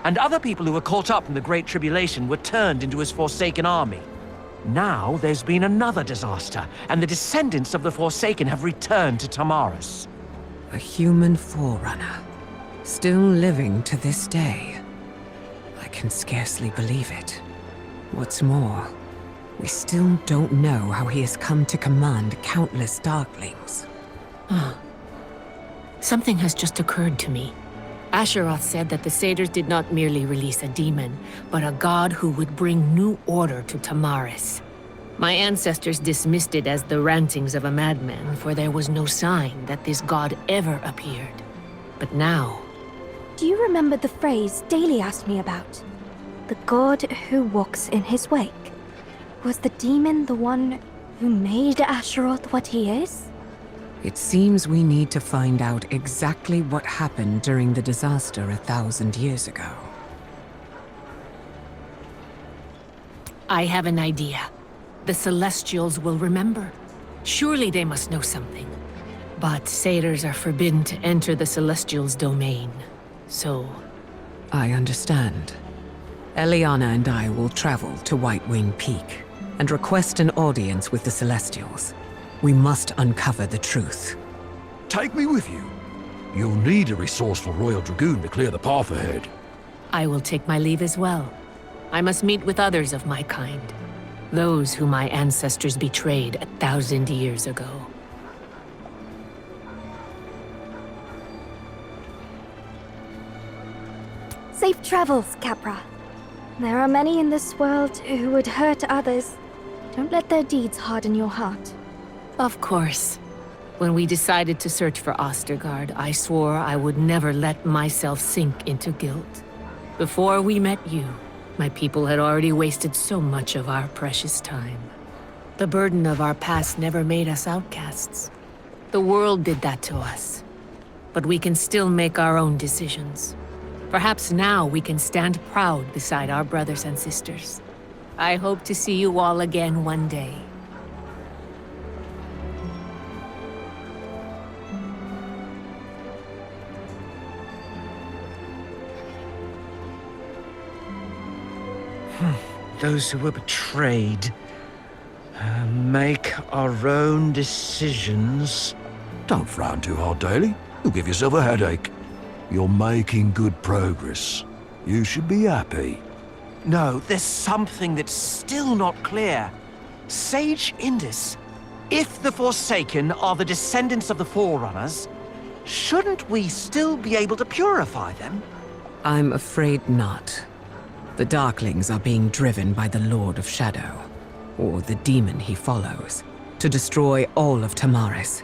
and other people who were caught up in the Great Tribulation were turned into his Forsaken army. Now there's been another disaster, and the descendants of the Forsaken have returned to Tamaris. A human forerunner. Still living to this day. I can scarcely believe it. What's more, we still don't know how he has come to command countless Darklings. Something has just occurred to me. Asheroth said that the Satyrs did not merely release a demon, but a god who would bring new order to Tamaris. My ancestors dismissed it as the rantings of a madman, for there was no sign that this god ever appeared. But now... Do you remember the phrase Daly asked me about? The god who walks in his wake. Was the demon the one who made Asheroth what he is? It seems we need to find out exactly what happened during the disaster 1,000 years ago. I have an idea. The Celestials will remember. Surely they must know something. But Satyrs are forbidden to enter the Celestials' domain. So... I understand. Eliana and I will travel to White Wing Peak and request an audience with the Celestials. We must uncover the truth. Take me with you. You'll need a resourceful Royal Dragoon to clear the path ahead. I will take my leave as well. I must meet with others of my kind. Those whom my ancestors betrayed 1,000 years ago. Safe travels, Capra. There are many in this world who would hurt others. Don't let their deeds harden your heart. Of course. When we decided to search for Ostergaard, I swore I would never let myself sink into guilt. Before we met you, my people had already wasted so much of our precious time. The burden of our past never made us outcasts. The world did that to us. But we can still make our own decisions. Perhaps now we can stand proud beside our brothers and sisters. I hope to see you all again one day. Those who were betrayed make our own decisions. Don't frown too hard, Daly. You'll give yourself a headache. You're making good progress. You should be happy. No, there's something that's still not clear. Sage Indus, if the Forsaken are the descendants of the Forerunners, shouldn't we still be able to purify them? I'm afraid not. The Darklings are being driven by the Lord of Shadow, or the demon he follows, to destroy all of Tamaris.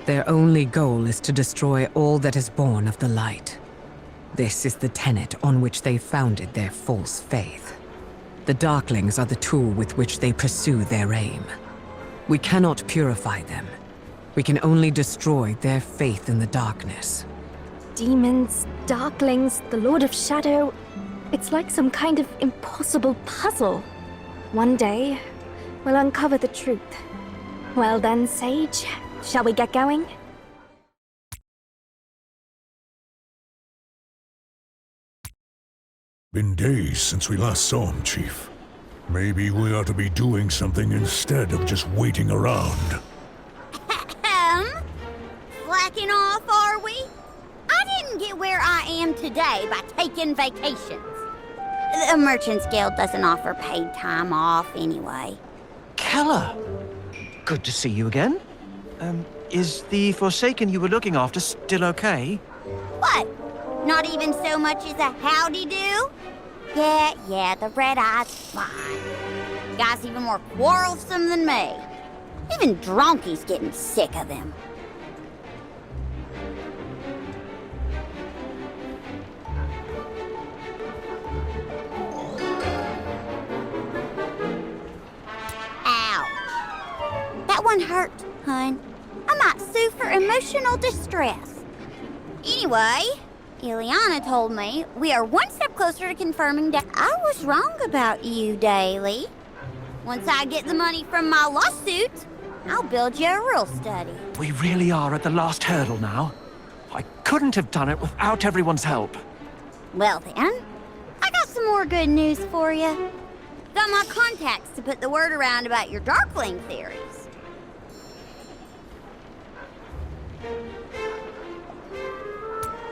Their only goal is to destroy all that is born of the light. This is the tenet on which they founded their false faith. The Darklings are the tool with which they pursue their aim. We cannot purify them. We can only destroy their faith in the darkness. Demons, Darklings, the Lord of Shadow... It's like some kind of impossible puzzle. One day, we'll uncover the truth. Well then, Sage, shall we get going? Been days since we last saw him, Chief. Maybe we ought to be doing something instead of just waiting around. Slacking off, are we? I didn't get where I am today by taking vacations. The Merchants Guild doesn't offer paid time off anyway. Keller! Good to see you again. Is the Forsaken you were looking after still okay? What? Not even so much as a howdy-do? Yeah, the red eye's fine. The guy's even more quarrelsome than me. Even Dronky's getting sick of him. That one hurt, hun. I might sue for emotional distress. Anyway, Ileana told me we are one step closer to confirming that I was wrong about you, Daily. Once I get the money from my lawsuit, I'll build you a real study. We really are at the last hurdle now. I couldn't have done it without everyone's help. Well then, I got some more good news for you. Got my contacts to put the word around about your Darkling theories.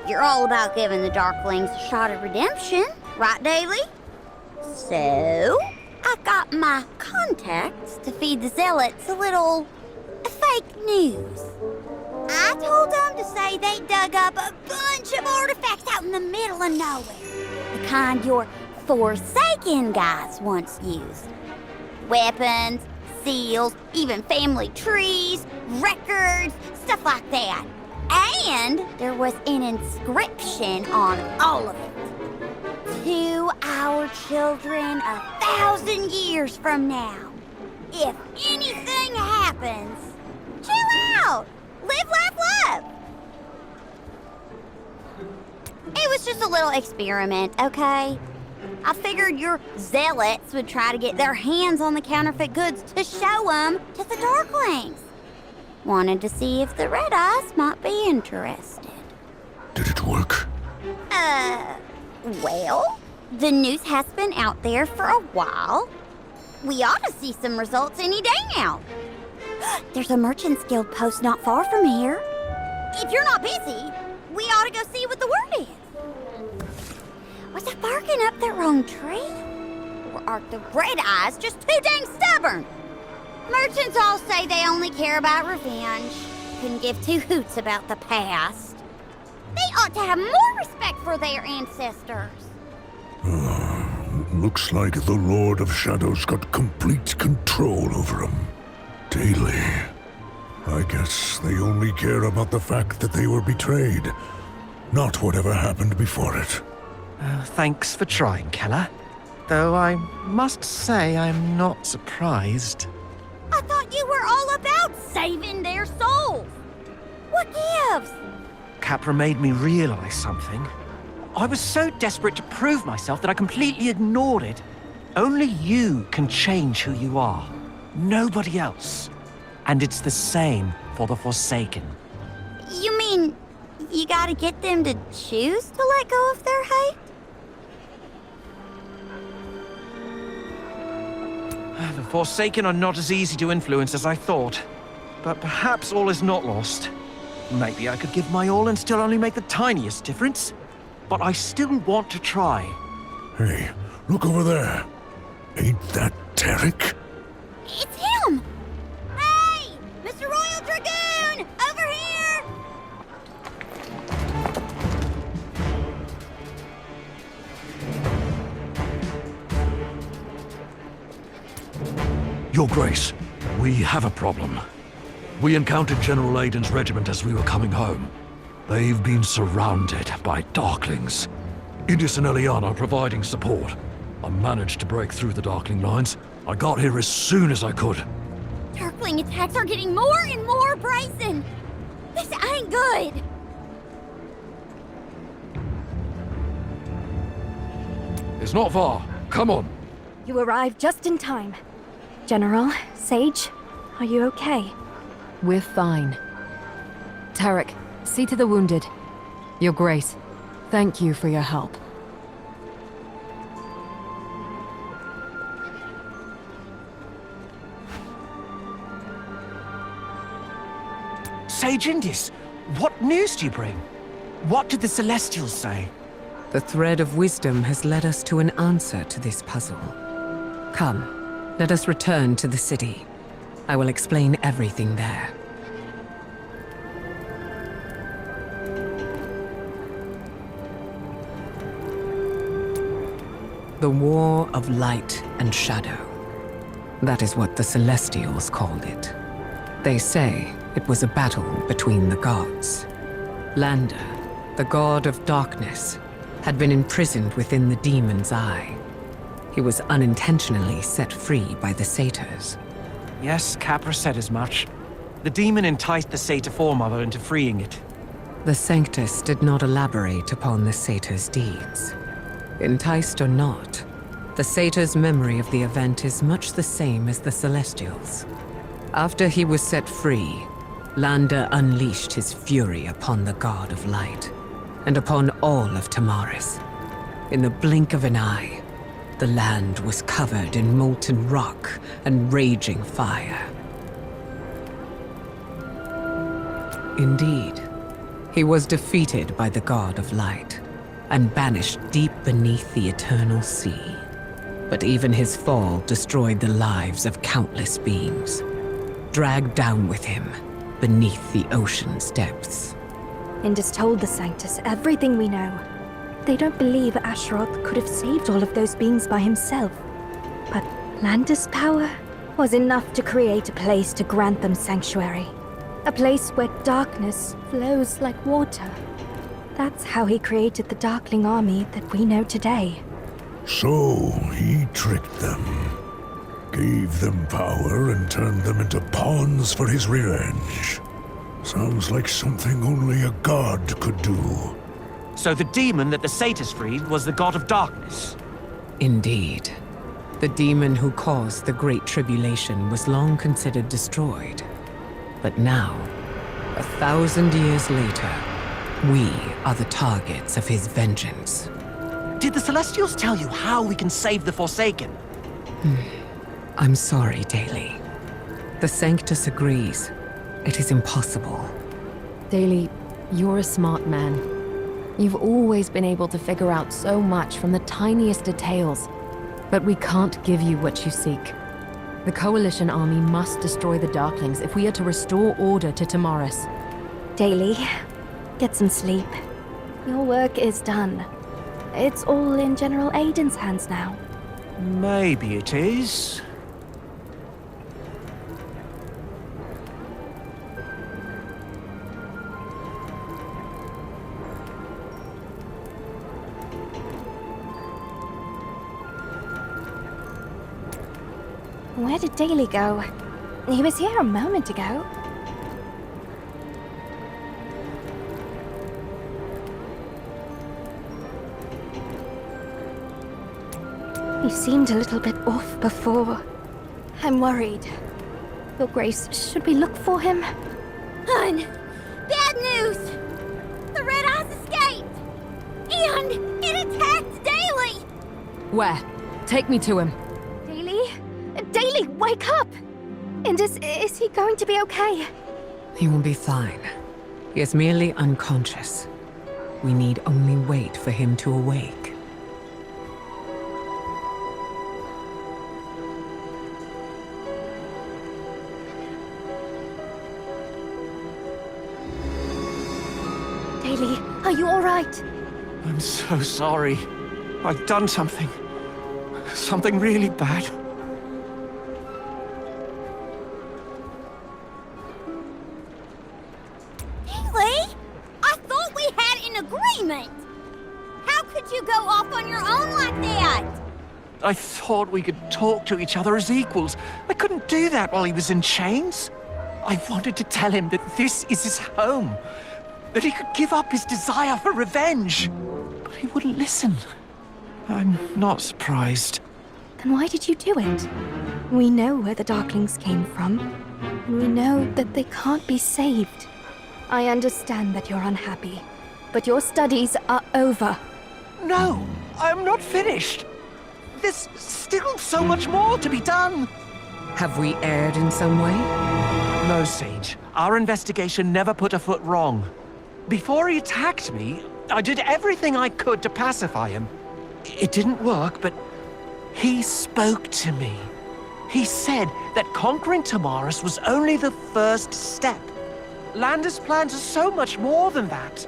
You're all about giving the Darklings a shot at redemption, right, Daily? So, I got my contacts to feed the Zealots a little fake news. I told them to say they dug up a bunch of artifacts out in the middle of nowhere. The kind your Forsaken guys once used. Weapons, seals, even family trees, records, stuff like that. And there was an inscription on all of it. To our children 1,000 years from now. If anything happens, chill out! Live, laugh, love! It was just a little experiment, okay? I figured your zealots would try to get their hands on the counterfeit goods to show them to the Darklings. Wanted to see if the Red Eyes might be interested. Did it work? Well, the news has been out there for a while. We ought to see some results any day now. There's a Merchants Guild post not far from here. If you're not busy, we ought to go see what the word is. Was I barking up the wrong tree? Or are the Red Eyes just too dang stubborn? Merchants all say they only care about revenge. Couldn't give two hoots about the past. They ought to have more respect for their ancestors. Looks like the Lord of Shadow's got complete control over him. Daily. I guess they only care about the fact that they were betrayed, not whatever happened before it. Thanks for trying, Keller. Though I must say I'm not surprised. I thought you were all about saving their souls. What gives? Capra made me realize something. I was so desperate to prove myself that I completely ignored it. Only you can change who you are. Nobody else. And it's the same for the Forsaken. You mean you gotta get them to choose to let go of their hate? The Forsaken are not as easy to influence as I thought. But perhaps all is not lost. Maybe I could give my all and still only make the tiniest difference. But I still want to try. Hey, look over there. Ain't that Tarek? It's him! Hey! Mr. Royal Dragoon! Over here! Your Grace, we have a problem. We encountered General Aiden's regiment as we were coming home. They've been surrounded by Darklings. Idris and Eliana are providing support. I managed to break through the Darkling lines. I got here as soon as I could. Darkling attacks are getting more and more brazen. This ain't good. It's not far. Come on. You arrived just in time. General, Sage, are you okay? We're fine. Tarek, see to the wounded. Your Grace, thank you for your help. Sage Indis, what news do you bring? What did the Celestials say? The thread of wisdom has led us to an answer to this puzzle. Come, let us return to the city. I will explain everything there. The War of Light and Shadow. That is what the Celestials called it. They say it was a battle between the gods. Lander, the god of darkness, had been imprisoned within the demon's eye. He was unintentionally set free by the satyrs. Yes, Capra said as much. The demon enticed the Satyr Foremother into freeing it. The Sanctus did not elaborate upon the satyr's deeds. Enticed or not, the satyr's memory of the event is much the same as the Celestials. After he was set free, Lander unleashed his fury upon the God of Light, and upon all of Tamaris. In the blink of an eye, the land was covered in molten rock and raging fire. Indeed, he was defeated by the God of Light, and banished deep beneath the eternal sea. But even his fall destroyed the lives of countless beings, dragged down with him beneath the ocean's depths. Indus told the Sanctus everything we know. They don't believe Asheroth could have saved all of those beings by himself. But Lander's power was enough to create a place to grant them sanctuary. A place where darkness flows like water. That's how he created the Darkling army that we know today. So he tricked them, gave them power and turned them into pawns for his revenge. Sounds like something only a god could do. So the demon that the Satyrs freed was the god of darkness? Indeed. The demon who caused the Great Tribulation was long considered destroyed. But now, 1,000 years later, we are the targets of his vengeance. Did the Celestials tell you how we can save the Forsaken? I'm sorry, Daily. The Sanctus agrees. It is impossible. Daily, you're a smart man. You've always been able to figure out so much from the tiniest details. But we can't give you what you seek. The Coalition army must destroy the Darklings if we are to restore order to Tamaris. Daily, get some sleep. Your work is done. It's all in General Aiden's hands now. Maybe it is. Where did Daily go? He was here a moment ago. He seemed a little bit off before. I'm worried. Your Grace, should we look for him? Hun! Bad news! The Red Eyes escaped! And it attacked Daily! Where? Take me to him. Daily? Daily, wake up! And is he going to be okay? He will be fine. He is merely unconscious. We need only wait for him to awake. Daily, are you all right? I'm so sorry. I've done something. Something really bad. Daily? I thought we had an agreement! How could you go off on your own like that? I thought we could talk to each other as equals. I couldn't do that while he was in chains. I wanted to tell him that this is his home. That he could give up his desire for revenge. But he wouldn't listen. I'm not surprised. Then why did you do it? We know where the Darklings came from. And we know that they can't be saved. I understand that you're unhappy, but your studies are over. No, I'm not finished. There's still so much more to be done. Have we erred in some way? No, Sage. Our investigation never put a foot wrong. Before he attacked me, I did everything I could to pacify him. It didn't work, but he spoke to me. He said that conquering Tamaris was only the first step. Lander's plans are so much more than that.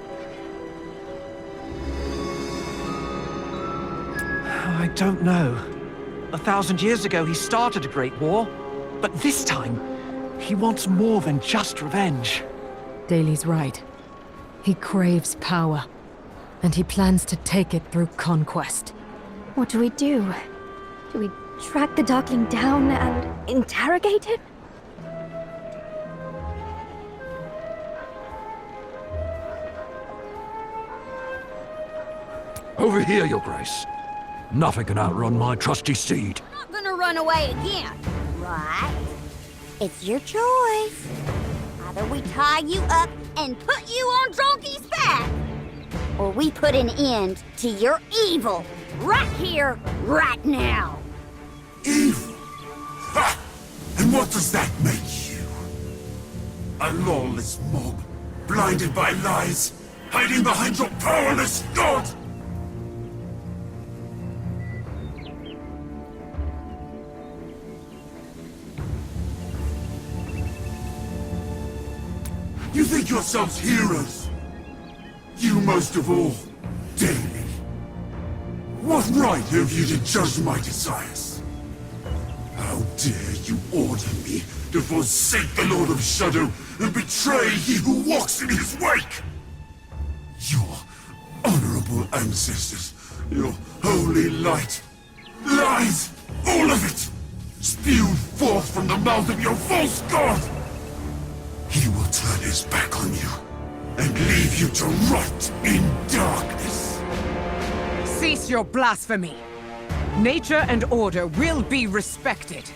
I don't know. 1,000 years ago, he started a great war. But this time, he wants more than just revenge. Daly's right. He craves power, and he plans to take it through conquest. What do we do? Do we track the Darkling down and interrogate him? Over here, Your Grace. Nothing can outrun my trusty steed. Not gonna run away again, right? It's your choice. Either we tie you up and put you on Donkey's back, or we put an end to your evil right here, right now. Evil? Ha! And what does that make you? A lawless mob, blinded by lies, hiding behind your powerless god! You think yourselves heroes? You most of all, Daily. What right have you to judge my desires? How dare you order me to forsake the Lord of Shadow and betray he who walks in his wake? Your honorable ancestors, your holy light, lies, all of it, spewed forth from the mouth of your false god! He will turn his back on you and leave you to rot in darkness. Cease your blasphemy! Nature and order will be respected.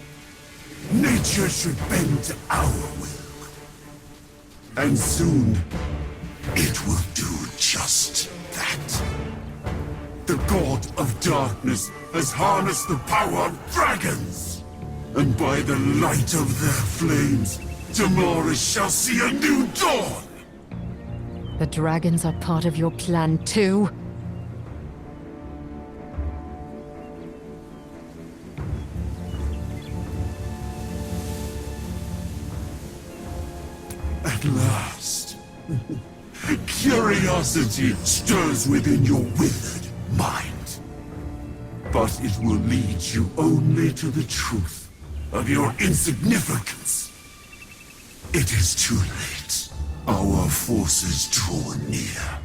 Nature should bend to our will. And soon, it will do just that. The God of Darkness has harnessed the power of dragons. And by the light of their flames, Tamaris shall see a new dawn! The dragons are part of your plan too? At last. Curiosity stirs within your withered mind. But it will lead you only to the truth of your insignificance. It is too late. Our forces draw near.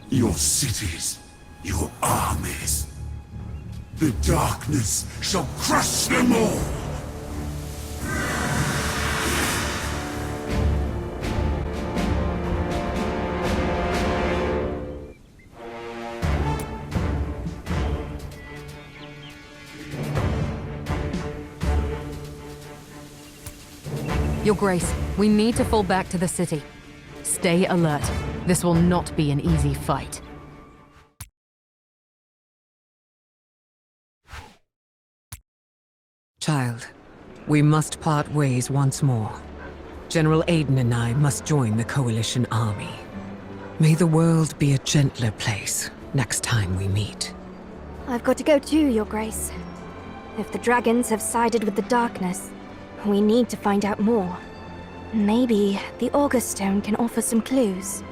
Your cities, your armies. The darkness shall crush them all! Your Grace, we need to fall back to the city. Stay alert. This will not be an easy fight. Child, we must part ways once more. General Aiden and I must join the Coalition army. May the world be a gentler place next time we meet. I've got to go too, Your Grace. If the dragons have sided with the darkness, we need to find out more. Maybe the Augur Stone can offer some clues.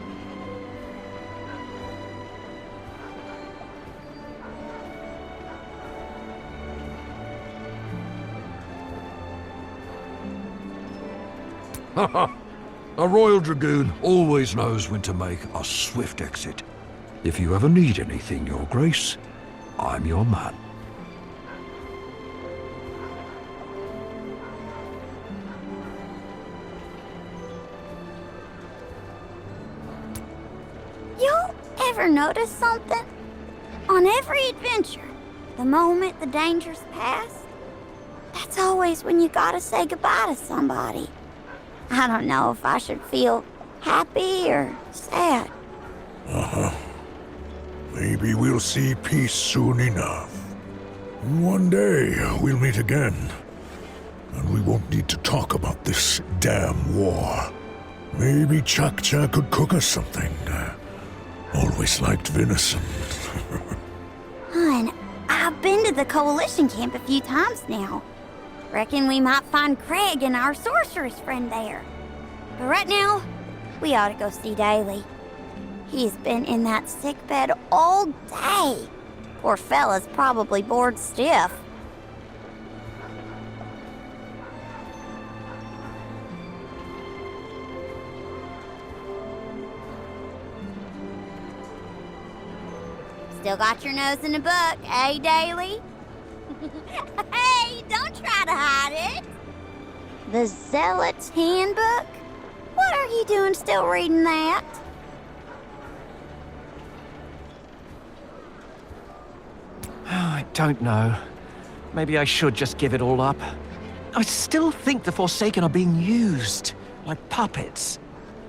Haha! A Royal Dragoon always knows when to make a swift exit. If you ever need anything, Your Grace, I'm your man. You ever notice something? On every adventure, the moment the danger's past, that's always when you gotta say goodbye to somebody. I don't know if I should feel happy or sad. Uh-huh. Maybe we'll see peace soon enough. One day, we'll meet again. And we won't need to talk about this damn war. Maybe Chak-Cha could cook us something. Always liked venison. Hun, I've been to the Coalition camp a few times now. Reckon we might find Craig and our sorceress friend there. But right now, we ought to go see Daly. He's been in that sick bed all day. Poor fella's probably bored stiff. Still got your nose in the book, eh, Daly? Hey, don't try to hide it. The Zealot's Handbook? What are you doing still reading that? I don't know. Maybe I should just give it all up. I still think the Forsaken are being used, like puppets.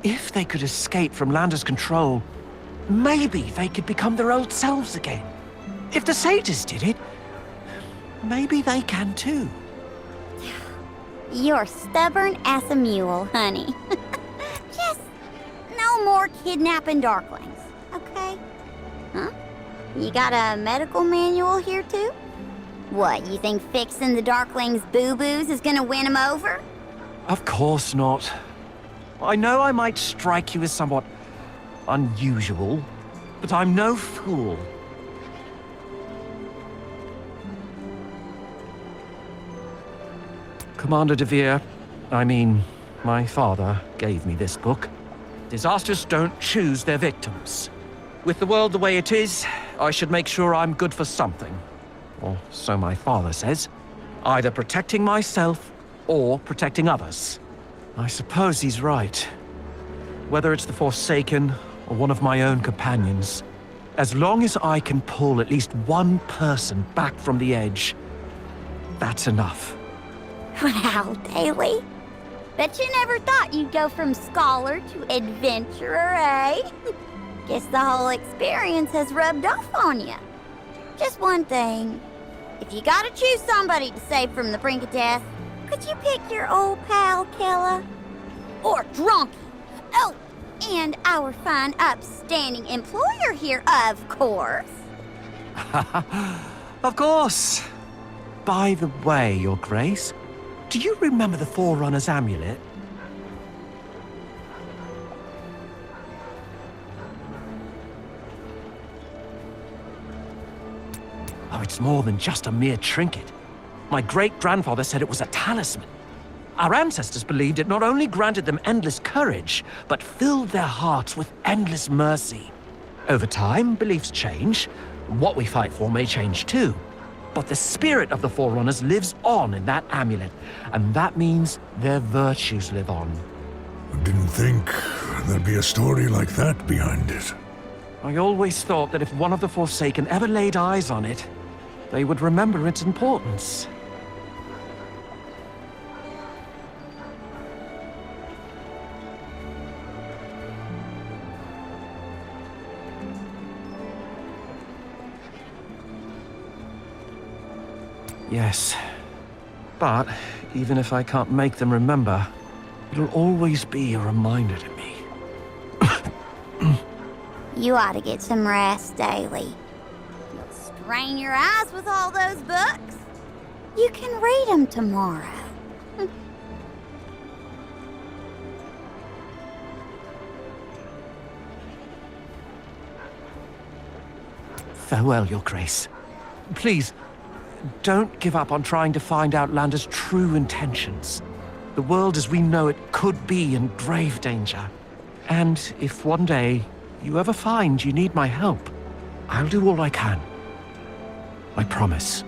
If they could escape from Lander's control, maybe they could become their old selves again. If the sages did it, maybe they can too. You're stubborn as a mule, honey. Just no more kidnapping Darklings, okay? Huh? You got a medical manual here too? What, you think fixing the Darklings' boo-boos is gonna win them over? Of course not. I know I might strike you as somewhat unusual, but I'm no fool. Commander DeVere, my father gave me this book. Disasters don't choose their victims. With the world the way it is, I should make sure I'm good for something. Or so my father says. Either protecting myself or protecting others. I suppose he's right. Whether it's the Forsaken or one of my own companions, as long as I can pull at least one person back from the edge, that's enough. Wow, Daly. Bet you never thought you'd go from scholar to adventurer, eh? Guess the whole experience has rubbed off on you. Just one thing. If you gotta choose somebody to save from the brink of death, could you pick your old pal, Kella? Or Drunky? Oh, and our fine, upstanding employer here, of course. Of course. By the way, Your Grace, do you remember the Forerunner's amulet? Oh, it's more than just a mere trinket. My great-grandfather said it was a talisman. Our ancestors believed it not only granted them endless courage, but filled their hearts with endless mercy. Over time, beliefs change. What we fight for may change too. But the spirit of the Forerunners lives on in that amulet, and that means their virtues live on. I didn't think there'd be a story like that behind it. I always thought that if one of the Forsaken ever laid eyes on it, they would remember its importance. Yes. But even if I can't make them remember, it'll always be a reminder to me. You ought to get some rest, Daly. You'll strain your eyes with all those books. You can read them tomorrow. Farewell, Your Grace. Please, don't give up on trying to find out Lander's true intentions. The world as we know it could be in grave danger. And if one day you ever find you need my help, I'll do all I can. I promise.